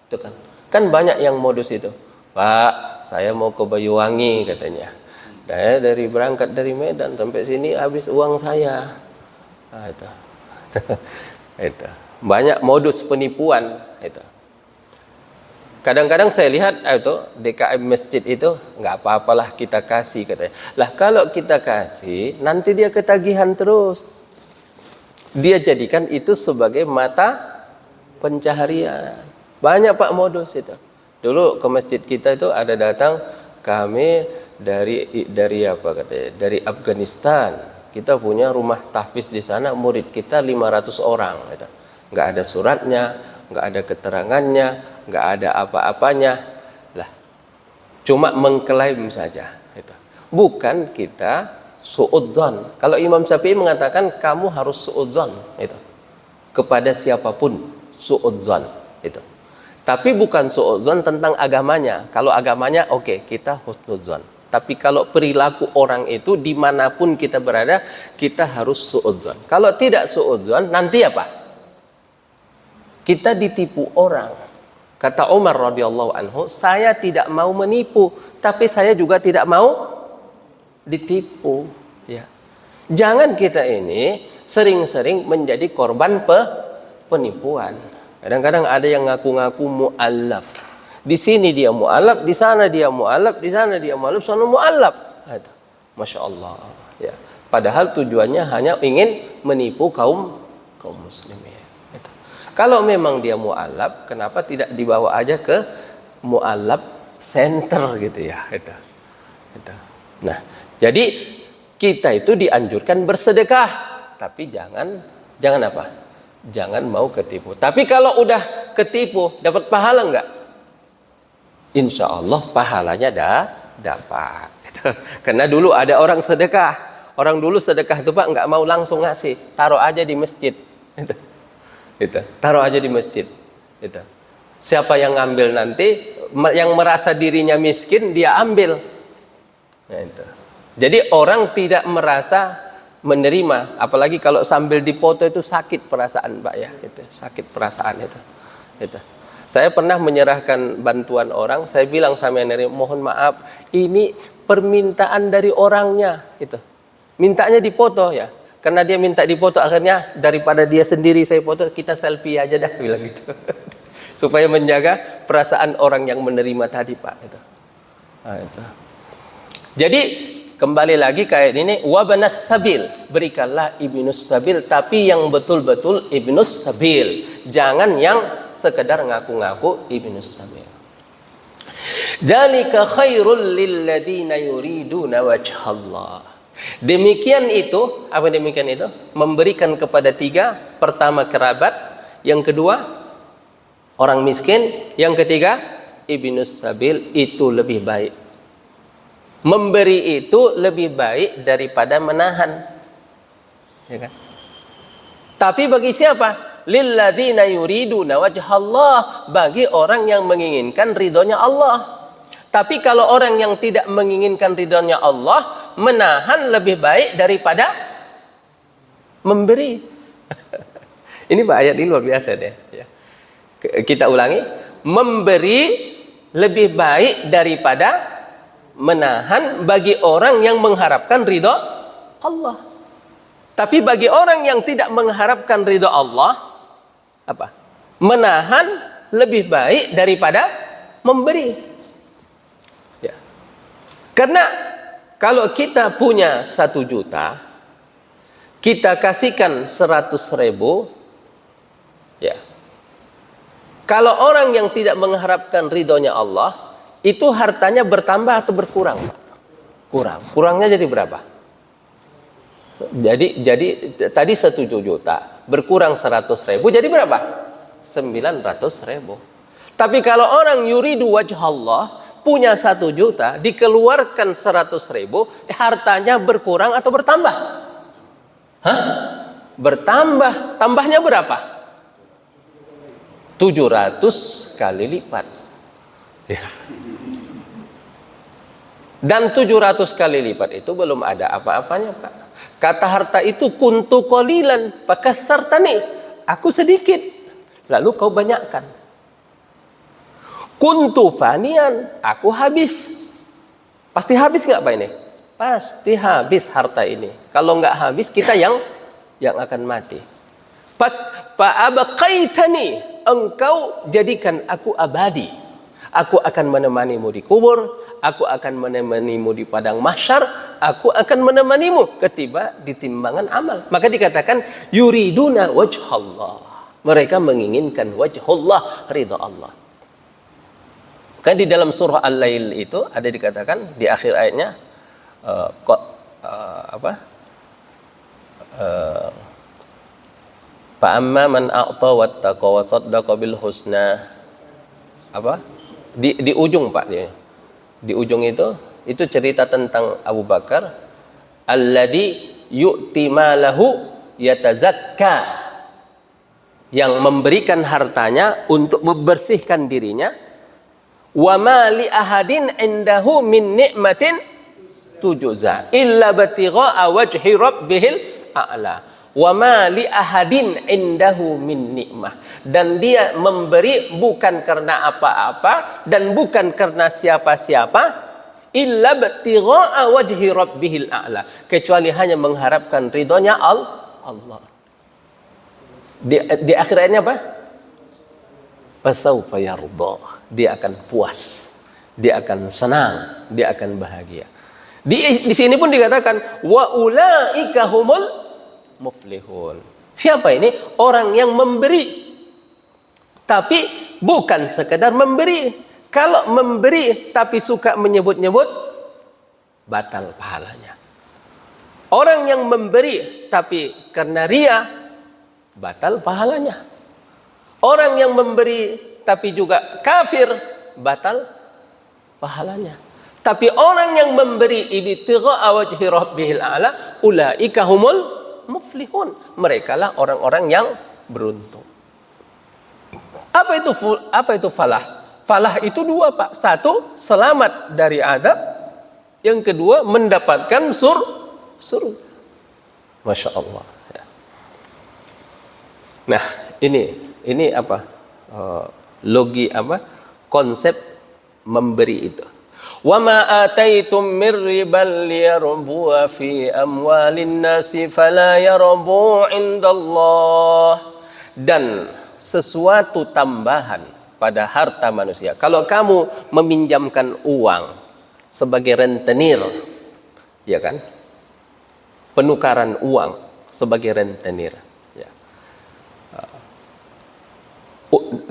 Itu kan. Kan banyak yang modus itu. Pak, saya mau ke Banyuwangi katanya. Saya berangkat dari Medan sampai sini habis uang saya. Itu. Itu. Banyak modus penipuan itu. Kadang-kadang saya lihat itu DKM masjid itu nggak apa-apalah kita kasih katanya. Lah kalau kita kasih nanti dia ketagihan terus. Dia jadikan itu sebagai mata pencaharian. Banyak Pak modus itu. Dulu ke masjid kita itu ada datang kami dari apa katanya? Dari Afghanistan. Kita punya rumah tahfiz di sana, murid kita 500 orang gitu. Nggak ada suratnya, nggak ada keterangannya, nggak ada apa-apanya. Lah, cuma mengklaim saja gitu. Bukan kita suudzon. Kalau Imam Syafi'i mengatakan kamu harus suudzon itu. Kepada siapapun suudzon itu. Tapi bukan suudzon tentang agamanya. Kalau agamanya oke, kita husnudzon. Tapi kalau perilaku orang itu dimanapun kita berada, kita harus suudzon. Kalau tidak suudzon, nanti apa? Kita ditipu orang. Kata Umar radhiyallahu anhu, saya tidak mau menipu, tapi saya juga tidak mau ditipu. Ya. Jangan kita ini sering-sering menjadi korban penipuan. Kadang-kadang ada yang ngaku-ngaku mu'allaf. Di sini dia mu'allaf, di sana dia mu'allaf, di sana dia mu'allaf, sana mu'allaf. Masya Allah. Ya. Padahal tujuannya hanya ingin menipu kaum muslimin. Gitu. Kalau memang dia mu'alaf, kenapa tidak dibawa aja ke mu'alaf center gitu ya? Gitu. Gitu. Nah, jadi kita itu dianjurkan bersedekah, tapi jangan apa? Jangan mau ketipu. Tapi kalau udah ketipu, dapat pahala enggak? Insya Allah pahalanya dapat. Gitu. Karena dulu ada orang sedekah. Orang dulu sedekah itu Pak nggak mau langsung ngasih, taruh aja di masjid. Gitu. Taruh aja di masjid. Gitu. Siapa yang ngambil nanti, yang merasa dirinya miskin dia ambil. Nah, itu. Jadi orang tidak merasa menerima, apalagi kalau sambil dipoto itu sakit perasaan Pak ya. Gitu. Sakit perasaan itu. Gitu. Saya pernah menyerahkan bantuan orang, saya bilang sama yang nerima, mohon maaf, ini permintaan dari orangnya. Gitu. Mintanya dipoto ya, karena dia minta dipoto, akhirnya daripada dia sendiri saya foto, kita selfie aja dah, bilang gitu. Supaya menjaga perasaan orang yang menerima tadi Pak. Gitu. Nah, itu. Jadi kembali lagi kayak ini, wabanas sabil, berikanlah ibnus sabil, tapi yang betul-betul ibnus sabil, jangan yang sekedar ngaku-ngaku ibnus sabil. Dzalika khairul lil ladzina yuriduna wajhallah. Demikian itu, apa demikian itu? Memberikan kepada tiga, pertama kerabat, yang kedua orang miskin, yang ketiga ibnus sabil, itu lebih baik. Memberi itu lebih baik daripada menahan. Ya kan? Tapi bagi siapa? Lilladzina yuriduna wajhallah, bagi orang yang menginginkan ridhonya Allah. Tapi kalau orang yang tidak menginginkan ridhonya Allah, menahan lebih baik daripada memberi. Ini ayat ini luar biasa deh. Kita ulangi, memberi lebih baik daripada menahan bagi orang yang mengharapkan ridho Allah. Tapi bagi orang yang tidak mengharapkan ridho Allah, apa? Menahan lebih baik daripada memberi. Ya. Karena kalau kita punya 1 juta, kita kasihkan 100.000, ya. Kalau orang yang tidak mengharapkan ridhonya Allah, itu hartanya bertambah atau berkurang? Kurang. Kurangnya jadi berapa? Jadi tadi 1 juta, berkurang 100.000, jadi berapa? 900.000. Tapi kalau orang yuridu wajhallah, punya 1 juta, dikeluarkan 100.000, hartanya berkurang atau bertambah? Hah? Bertambah. Tambahnya berapa? 700 kali lipat. Ya. Dan 700 kali lipat itu belum ada apa-apanya Pak. Kata harta itu kuntu qalilan fakasartani, aku sedikit lalu kau banyakkan. Kuntu fanian, aku habis. Pasti habis nggak Pak ini? Pasti habis harta ini. Kalau nggak habis, kita yang akan mati. Fa'abaqaitani, engkau jadikan aku abadi. Aku akan menemanimu di kubur, aku akan menemanimu di padang mahsyar, aku akan menemanimu ketika di timbangan amal. Maka dikatakan yuriduna wajhallah. Mereka menginginkan wajhullah, ridha Allah. Kan di dalam surah Al-Lail itu ada dikatakan di akhir ayatnya fa amma man a'ta wattaqa wa saddaqa bil husna, apa? Di ujung Pak, di ujung itu cerita tentang Abu Bakar, alladzi yu'ti malahu yatazakka, yang memberikan hartanya untuk membersihkan dirinya. Wa ma li ahadin indahu min ni'matin tujza illa batigha wajhi rabbihil a'la. Wa ma li ahadin indahu min ni'mah, dan dia memberi bukan karena apa-apa dan bukan karena siapa-siapa, illa batigha wajhi rabbihil a'la, kecuali hanya mengharapkan ridhonya Allah. Di akhir ayatnya apa? Fasawfa yarda, dia akan puas, dia akan senang, dia akan bahagia. Di sini pun dikatakan wa ulaika humul muflihun. Siapa ini? Orang yang memberi, tapi bukan sekedar memberi. Kalau memberi tapi suka menyebut-nyebut, batal pahalanya. Orang yang memberi tapi karena ria, batal pahalanya. Orang yang memberi tapi juga kafir, batal pahalanya. Tapi orang yang memberi ibtigha'a wajhi rabbihil a'la, ulaika humul muflihun. Mereka lah orang-orang yang beruntung. Apa itu falah? Falah itu dua, Pak. Satu, selamat dari adab. Yang kedua, mendapatkan surga. Masya Allah. Nah, ini apa? Konsep memberi itu. Wa ma ataitum mir riban liyarbu fi amwalin nasi fala yarbu indallah. Dan sesuatu tambahan pada harta manusia. Kalau kamu meminjamkan uang sebagai rentenir, ya kan? Penukaran uang sebagai rentenir. Ya.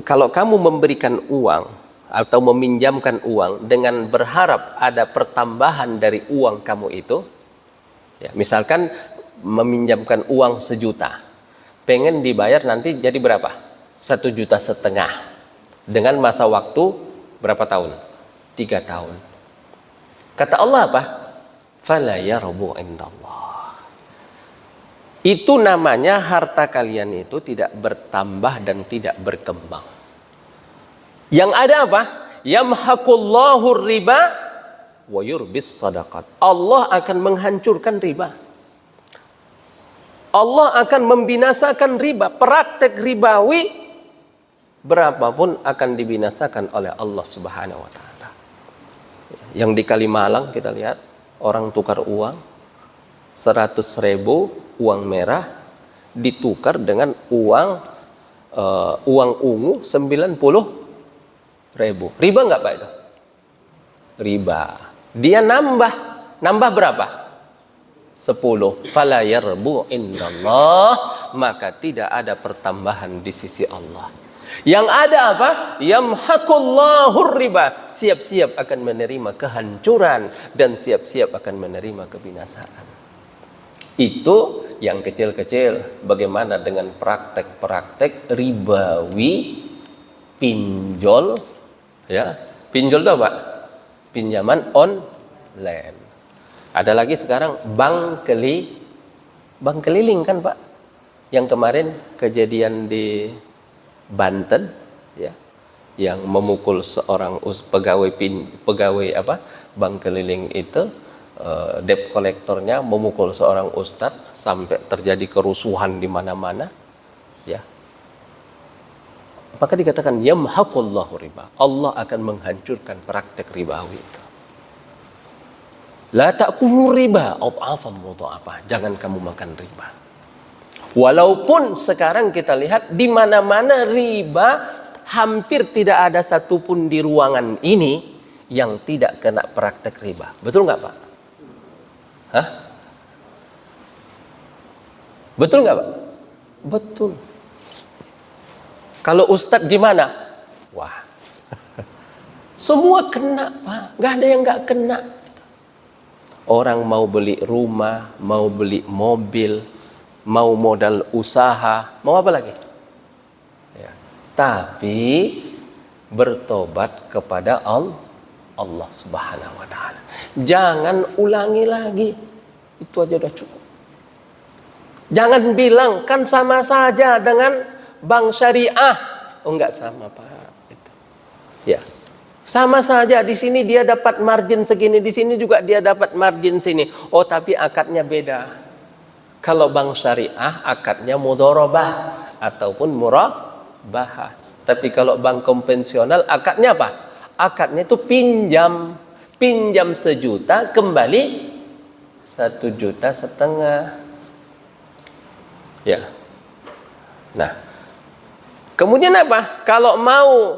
Kalau kamu memberikan uang atau meminjamkan uang dengan berharap ada pertambahan dari uang kamu itu, ya, misalkan meminjamkan uang 1 juta, pengen dibayar nanti jadi berapa? 1,5 juta dengan masa waktu berapa tahun? 3 tahun. Kata Allah apa? Fala yarbu indallah. Itu namanya harta kalian itu tidak bertambah dan tidak berkembang. Yang ada apa? Yamhaqullahu riba wa yurbis sadaqat. Allah akan menghancurkan riba. Allah akan membinasakan riba. Praktek ribawi berapapun akan dibinasakan oleh Allah Subhanahu wa taala. Yang di Kalimalang kita lihat orang tukar uang 100.000 uang merah ditukar dengan uang ungu 90.000. Riba enggak, Pak, itu? Riba. Dia nambah berapa? 10. Fala yarbu indallah, maka tidak ada pertambahan di sisi Allah. Yang ada apa? Yamhaqullahu riba. Siap-siap akan menerima kehancuran dan siap-siap akan menerima kebinasaan. Itu yang kecil-kecil. Bagaimana dengan praktek-praktek ribawi, pinjol, ya? Pinjol itu apa? Pinjaman online. Ada lagi sekarang bank keliling kan, Pak? Yang kemarin kejadian di Banten, ya, yang memukul seorang pegawai bank keliling itu, debt kolektornya memukul seorang ustadz sampai terjadi kerusuhan di mana-mana, ya. Maka dikatakan yamhaqullahu riba. Allah akan menghancurkan praktek ribawi itu. La ta'kulu riba adhafan mudha'afah. Jangan kamu makan riba. Walaupun sekarang kita lihat di mana-mana riba, hampir tidak ada satupun di ruangan ini yang tidak kena praktek riba. Betul nggak, Pak? Hah? Betul nggak, Pak? Betul. Kalau ustadz gimana? Wah, semua kena, Pak. Nggak ada yang nggak kena. Orang mau beli rumah, mau beli mobil, mau modal usaha, mau apa lagi? Ya. Tapi bertobat kepada Allah Subhanahu wa taala. Jangan ulangi lagi. Itu aja udah cukup. Jangan bilang kan sama saja dengan bank syariah. Oh, enggak sama, Pak. Itu. Ya. Sama saja, di sini dia dapat margin segini, di sini juga dia dapat margin sini. Oh, tapi akadnya beda. Kalau bank syariah akadnya mudharabah ataupun murabahah. Tapi kalau bank konvensional akadnya apa? Akadnya itu pinjam 1 juta kembali 1,5 juta. Ya. Nah, kemudian apa? Kalau mau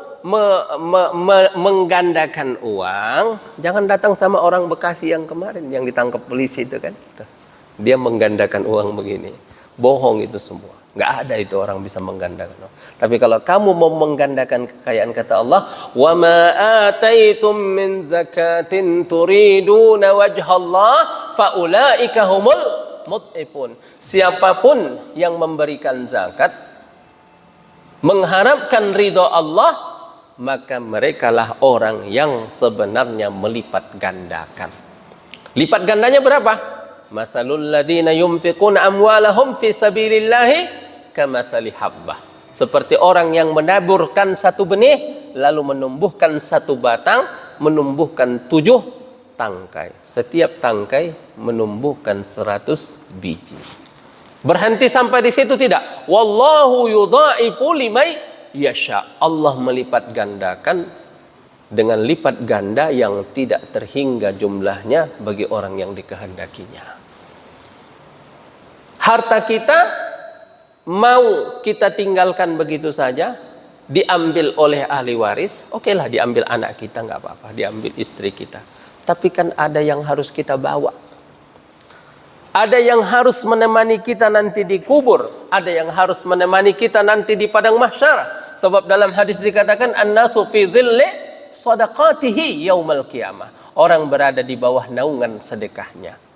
menggandakan uang, jangan datang sama orang Bekasi yang kemarin yang ditangkap polisi itu kan. Dia menggandakan uang begini. Bohong itu semua. Nggak ada itu orang bisa menggandakan uang. Tapi kalau kamu mau menggandakan kekayaan, kata Allah, "Wa ma ataitum min zakatin turiduna wajhallah fa ulaika humul mud'ifun." Siapapun yang memberikan zakat mengharapkan ridho Allah, maka merekalah orang yang sebenarnya melipat gandakan. Lipat gandanya berapa? Masalul ladina yunfiquna amwalahum fi sabilillahi kamathali habbah. Seperti orang yang menaburkan satu benih lalu menumbuhkan satu batang, menumbuhkan 7 tangkai. Setiap tangkai menumbuhkan 100 biji. Berhenti sampai di situ tidak? Wallahu yudha'ifu liman yasha. Allah melipat gandakan dengan lipat ganda yang tidak terhingga jumlahnya bagi orang yang dikehendakinya. Harta kita mau kita tinggalkan begitu saja, diambil oleh ahli waris, okelah diambil anak kita nggak apa-apa, diambil istri kita. Tapi kan ada yang harus kita bawa. Ada yang harus menemani kita nanti di kubur, ada yang harus menemani kita nanti di padang mahsyar. Sebab dalam hadis dikatakan an-nasu fi zilli sadaqatihi yaumal qiyamah. Orang berada di bawah naungan sedekahnya.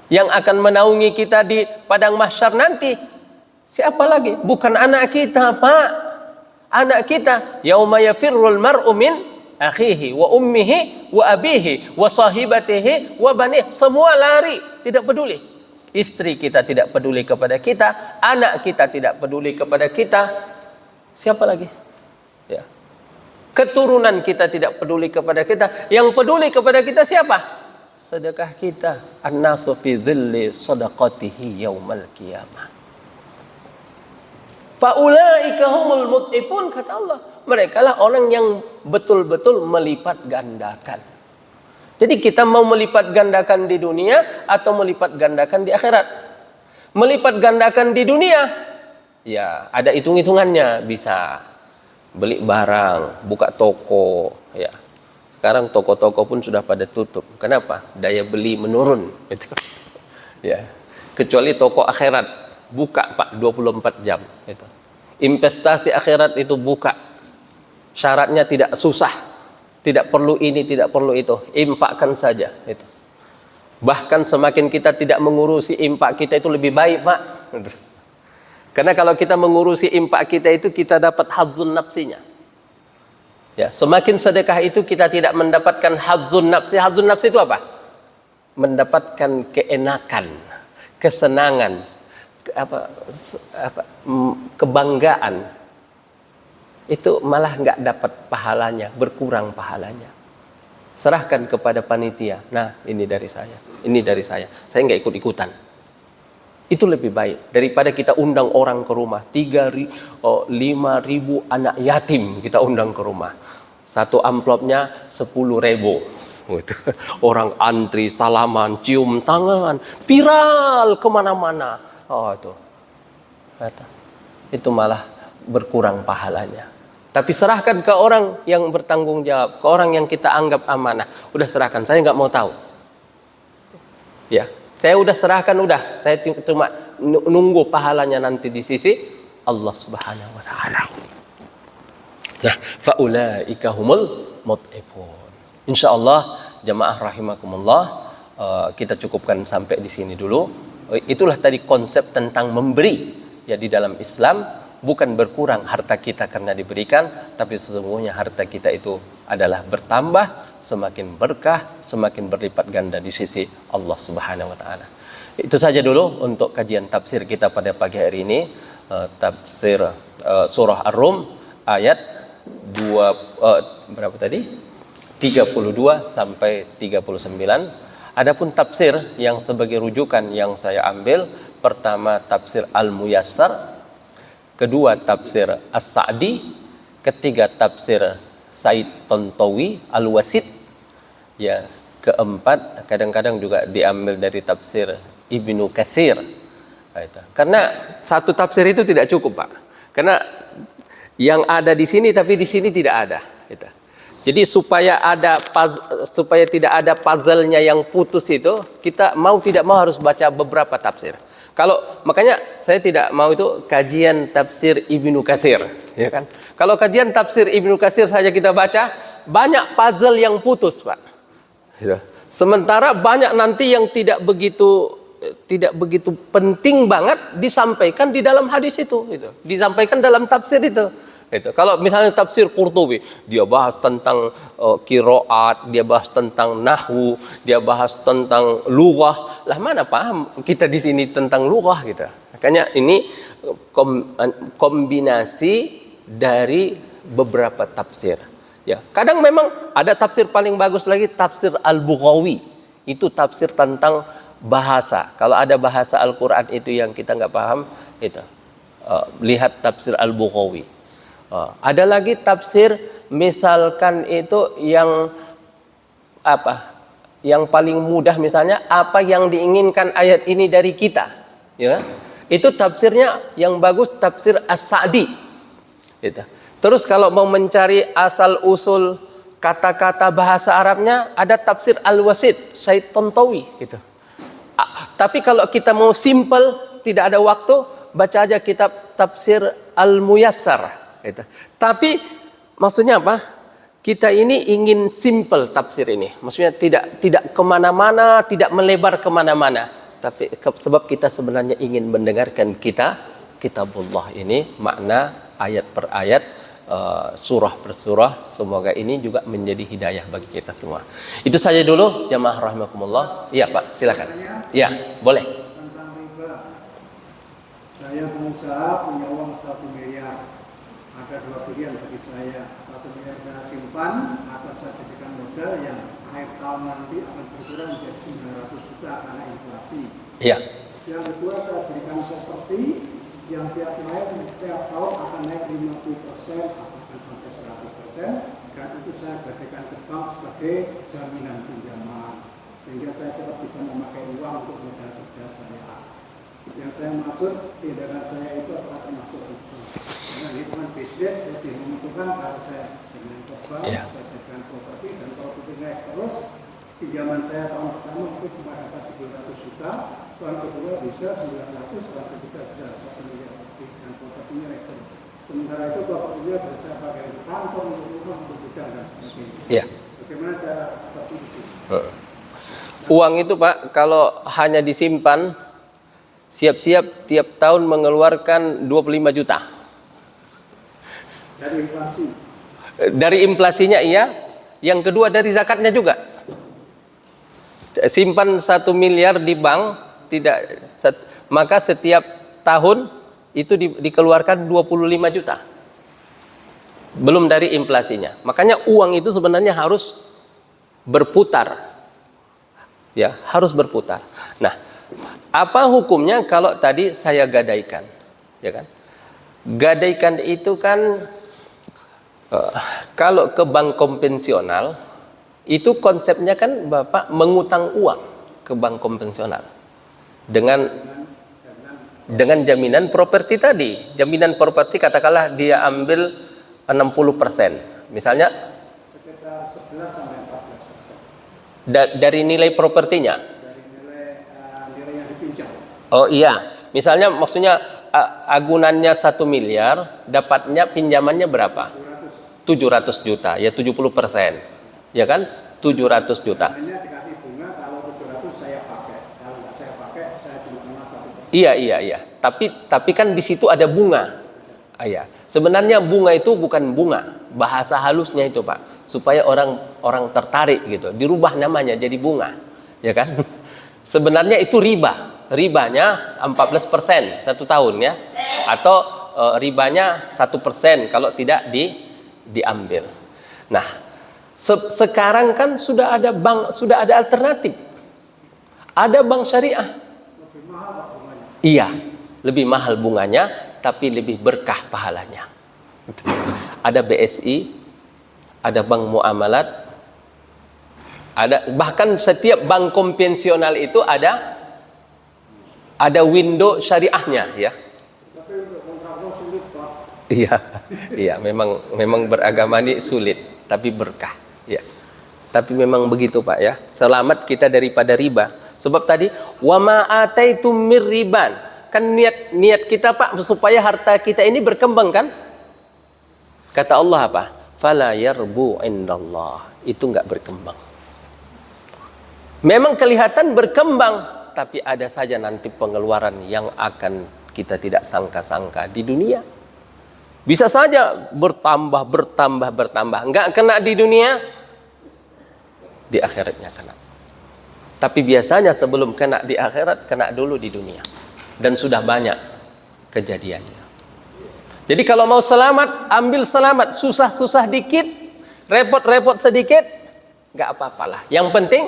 Yang akan menaungi kita di padang mahsyar nanti siapa lagi? Bukan anak kita, Pak. Anak kita, yauma yafirrul mar'u min akhihi wa ummihi wa abihi wa sahibatihi wa banih. Semua lari, tidak peduli. Istri kita tidak peduli kepada kita, anak kita tidak peduli kepada kita. Siapa lagi? Ya. Keturunan kita tidak peduli kepada kita. Yang peduli kepada kita siapa? Sedekah kita. An-nasu fi zilli sadaqatihi yaumal qiyamah. Faulaika humul mud'ifun, kata Allah. Mereka lah orang yang betul-betul melipat gandakan. Jadi kita mau melipat gandakan di dunia atau melipat gandakan di akhirat? Melipat gandakan di dunia, ya ada hitung-hitungannya, bisa beli barang, buka toko, ya. Sekarang toko-toko pun sudah pada tutup. Kenapa? Daya beli menurun. Itu. Ya. Kecuali toko akhirat buka Pak 24 jam. Itu. Investasi akhirat itu buka. Syaratnya tidak susah. Tidak perlu ini, tidak perlu itu. Infakkan saja. Itu. Bahkan semakin kita tidak mengurusi infak kita itu lebih baik Pak. Karena kalau kita mengurusi infak kita itu kita dapat hazzun nafsinya. Ya, semakin sedekah itu kita tidak mendapatkan hazzun nafsi. Hazzun nafsi itu apa? Mendapatkan keenakan, kesenangan, kebanggaan. Itu malah nggak dapat pahalanya, berkurang pahalanya. Serahkan kepada panitia. Nah, ini dari saya. Ini dari saya. Saya nggak ikut-ikutan. Itu lebih baik daripada kita undang orang ke rumah. 5.000 anak yatim kita undang ke rumah. Satu amplopnya 10.000. Orang antri, salaman, cium tangan, viral kemana-mana. Oh itu, itu malah berkurang pahalanya. Tapi serahkan ke orang yang bertanggung jawab, ke orang yang kita anggap amanah. Udah serahkan, saya nggak mau tahu. Ya. Saya udah serahkan, udah. Saya cuma nunggu pahalanya nanti di sisi Allah Subhanahu wa taala. Nah, faulaika humul mud'ifun. Insyaallah jamaah rahimakumullah, kita cukupkan sampai di sini dulu. Itulah tadi konsep tentang memberi. Ya, di dalam Islam bukan berkurang harta kita karena diberikan, tapi sesungguhnya harta kita itu adalah bertambah, semakin berkah, semakin berlipat ganda di sisi Allah Subhanahu wa taala. Itu saja dulu untuk kajian tafsir kita pada pagi hari ini. Tafsir surah Ar-Rum ayat 32 sampai 39. Adapun tafsir yang sebagai rujukan yang saya ambil, pertama tafsir Al-Muyassar, kedua tafsir As-Sa'di, ketiga tafsir Said Tontowi Al-Wasit, ya, keempat kadang-kadang juga diambil dari tafsir Ibnu Katsir. Karena satu tafsir itu tidak cukup Pak. Karena Yang ada di sini tapi di sini tidak ada. Gitu. Jadi supaya tidak ada puzzle-nya yang putus itu, kita mau tidak mau harus baca beberapa tafsir. Makanya saya tidak mau itu kajian tafsir Ibnu Katsir, ya kan? Kalau kajian tafsir Ibnu Katsir saja kita baca, banyak puzzle yang putus, Pak. Gitu. Sementara banyak nanti yang tidak begitu penting banget disampaikan di dalam hadis itu, gitu. Disampaikan dalam tafsir itu. Gitu. Kalau misalnya tafsir Qurtubi, dia bahas tentang qiraat, dia bahas tentang nahwu, dia bahas tentang lughah. Lah mana paham kita di sini tentang lughah gitu. Makanya ini kombinasi dari beberapa tafsir. Ya, kadang memang ada tafsir paling bagus lagi, tafsir Al-Bughawi. Itu tafsir tentang bahasa. Kalau ada bahasa Al-Quran itu yang kita nggak paham, itu lihat tafsir Al-Bughawi. Ada lagi tafsir misalkan itu yang yang paling mudah, misalnya apa yang diinginkan ayat ini dari kita, ya. Itu tafsirnya yang bagus, tafsir As-Sa'di. Gitu. Terus kalau mau mencari asal usul kata-kata bahasa Arabnya, ada tafsir Al-Wasit Syed Tontowi gitu. Tapi kalau kita mau simple, tidak ada waktu, baca aja kitab tafsir Al-Muyassar gitu. Tapi maksudnya apa? Kita ini ingin simple tafsir ini. Maksudnya tidak kemana-mana, tidak melebar kemana-mana. Tapi sebab kita sebenarnya ingin mendengarkan kitabullah ini, makna ayat per ayat, surah per surah. Semoga ini juga menjadi hidayah bagi kita semua. Itu saja dulu jamaah rahimakumullah. Iya Pak, silakan. Iya, boleh. Tentang riba. Saya pengusaha punya uang 1 miliar. Ada 2 pilihan bagi saya. 1 miliar saya simpan atau saya jadikan modal yang akhir tahun nanti akan berkurang menjadi 900 juta karena inflasi. Iya. Yang kedua, saya berikan properti yang tiap tahun akan naik 50% bahkan sampai 100%, dan itu saya berikan ke bank sebagai jaminan pinjaman sehingga saya tetap bisa memakai uang untuk modal kerja saya. Yang saya maksud, tindakan saya itu adalah termasuk itu. Karena hitungan bisnis lebih menentukan kalau saya dengan bank, saya jadikan properti, dan kalau itu naik terus, pinjaman saya tahun pertama mungkin cuma dapat 700 juta, tahun kedua bisa 900, tahun ketiga bisa 1 miliar lebih, dan propertinya naik terus. Sementara itu propertinya bisa pakai untuk kantor, untuk rumah, untuk gudang, dan sebagainya. Iya. Bagaimana cara seperti itu? Uang itu Pak, kalau hanya disimpan, siap-siap tiap tahun mengeluarkan 25 juta. Dari inflasi. Dari inflasinya iya, yang kedua dari zakatnya juga. Simpan 1 miliar di bank, maka setiap tahun itu dikeluarkan 25 juta. Belum dari inflasinya. Makanya uang itu sebenarnya harus berputar. Ya, harus berputar. Nah, apa hukumnya kalau tadi saya gadaikan? Ya kan? Gadaikan itu kan kalau ke bank konvensional itu konsepnya kan Bapak mengutang uang ke bank konvensional dengan jaminan properti tadi. Jaminan properti katakanlah dia ambil 60%. Misalnya Sekitar 11 sampai 14%. Dari nilai propertinya. Dari nilai yang dipinjam. Oh iya, misalnya maksudnya agunannya 1 miliar, dapatnya pinjamannya berapa? 700 juta, ya 70%. Ya kan? 700 juta. Hanya dikasih bunga, kalau 700 saya pakai. Kalau nggak saya pakai, saya cuma kena 1%. Iya. Tapi kan di situ ada bunga. Iya. Sebenarnya bunga itu bukan bunga. Bahasa halusnya itu, Pak, supaya orang tertarik gitu. Dirubah namanya jadi bunga. Ya kan? Sebenarnya itu riba. Ribanya 14% 1 tahun ya. Atau ribanya 1% kalau tidak diambil. Nah, sekarang kan sudah ada bank, sudah ada alternatif. Ada bank syariah. Lebih mahal Pak bunganya. Iya, lebih mahal bunganya, tapi lebih berkah pahalanya. Ada BSI, ada bank muamalat, ada bahkan setiap bank konvensional itu ada window syariahnya ya. Tapi untuk kontraktor sulit Pak. Iya, iya, memang beragama ini sulit, tapi berkah. Ya, tapi memang begitu Pak ya. Selamat kita daripada riba. Sebab tadi wa ma ataitum mir riban. Kan niat kita Pak supaya harta kita ini berkembang kan? Kata Allah apa? Fala yarbu indallah. Itu enggak berkembang. Memang kelihatan berkembang, tapi ada saja nanti pengeluaran yang akan kita tidak sangka-sangka di dunia. Bisa saja bertambah. Enggak kena di dunia, di akhiratnya kena. Tapi biasanya sebelum kena di akhirat, kena dulu di dunia. Dan sudah banyak kejadiannya. Jadi kalau mau selamat, ambil selamat. Susah-susah dikit, repot-repot sedikit, enggak apa-apalah. Yang penting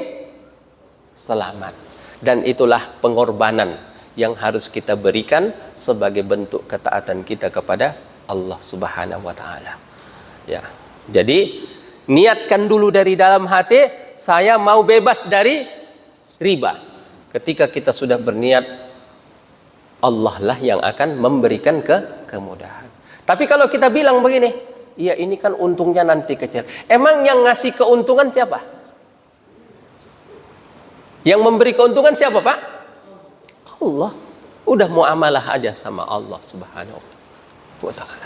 selamat. Dan itulah pengorbanan yang harus kita berikan sebagai bentuk ketaatan kita kepada Allah Subhanahu wa taala. Ya. Jadi niatkan dulu dari dalam hati, saya mau bebas dari riba. Ketika kita sudah berniat, Allah lah yang akan memberikan kemudahan. Tapi kalau kita bilang begini, iya ini kan untungnya nanti kecil. Emang yang ngasih keuntungan siapa? Yang memberi keuntungan siapa Pak? Allah. Udah muamalah aja sama Allah Subhanahu wa ta'ala.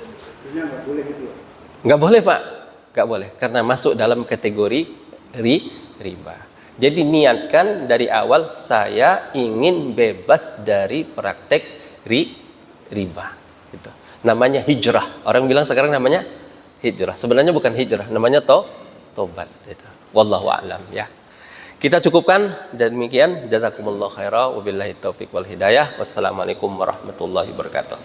Nggak boleh gitu. Nggak boleh Pak. Nggak boleh. Karena masuk dalam kategori riba. Jadi niatkan dari awal, saya ingin bebas dari praktek riba. Gitu. Namanya hijrah. Orang bilang sekarang namanya hijrah. Sebenarnya bukan hijrah. Namanya tobat. Gitu. Wallahu a'lam ya. Kita cukupkan dan demikian. Jazakumullah khairah. Wabillahi taufiq wal hidayah. Wassalamualaikum warahmatullahi wabarakatuh.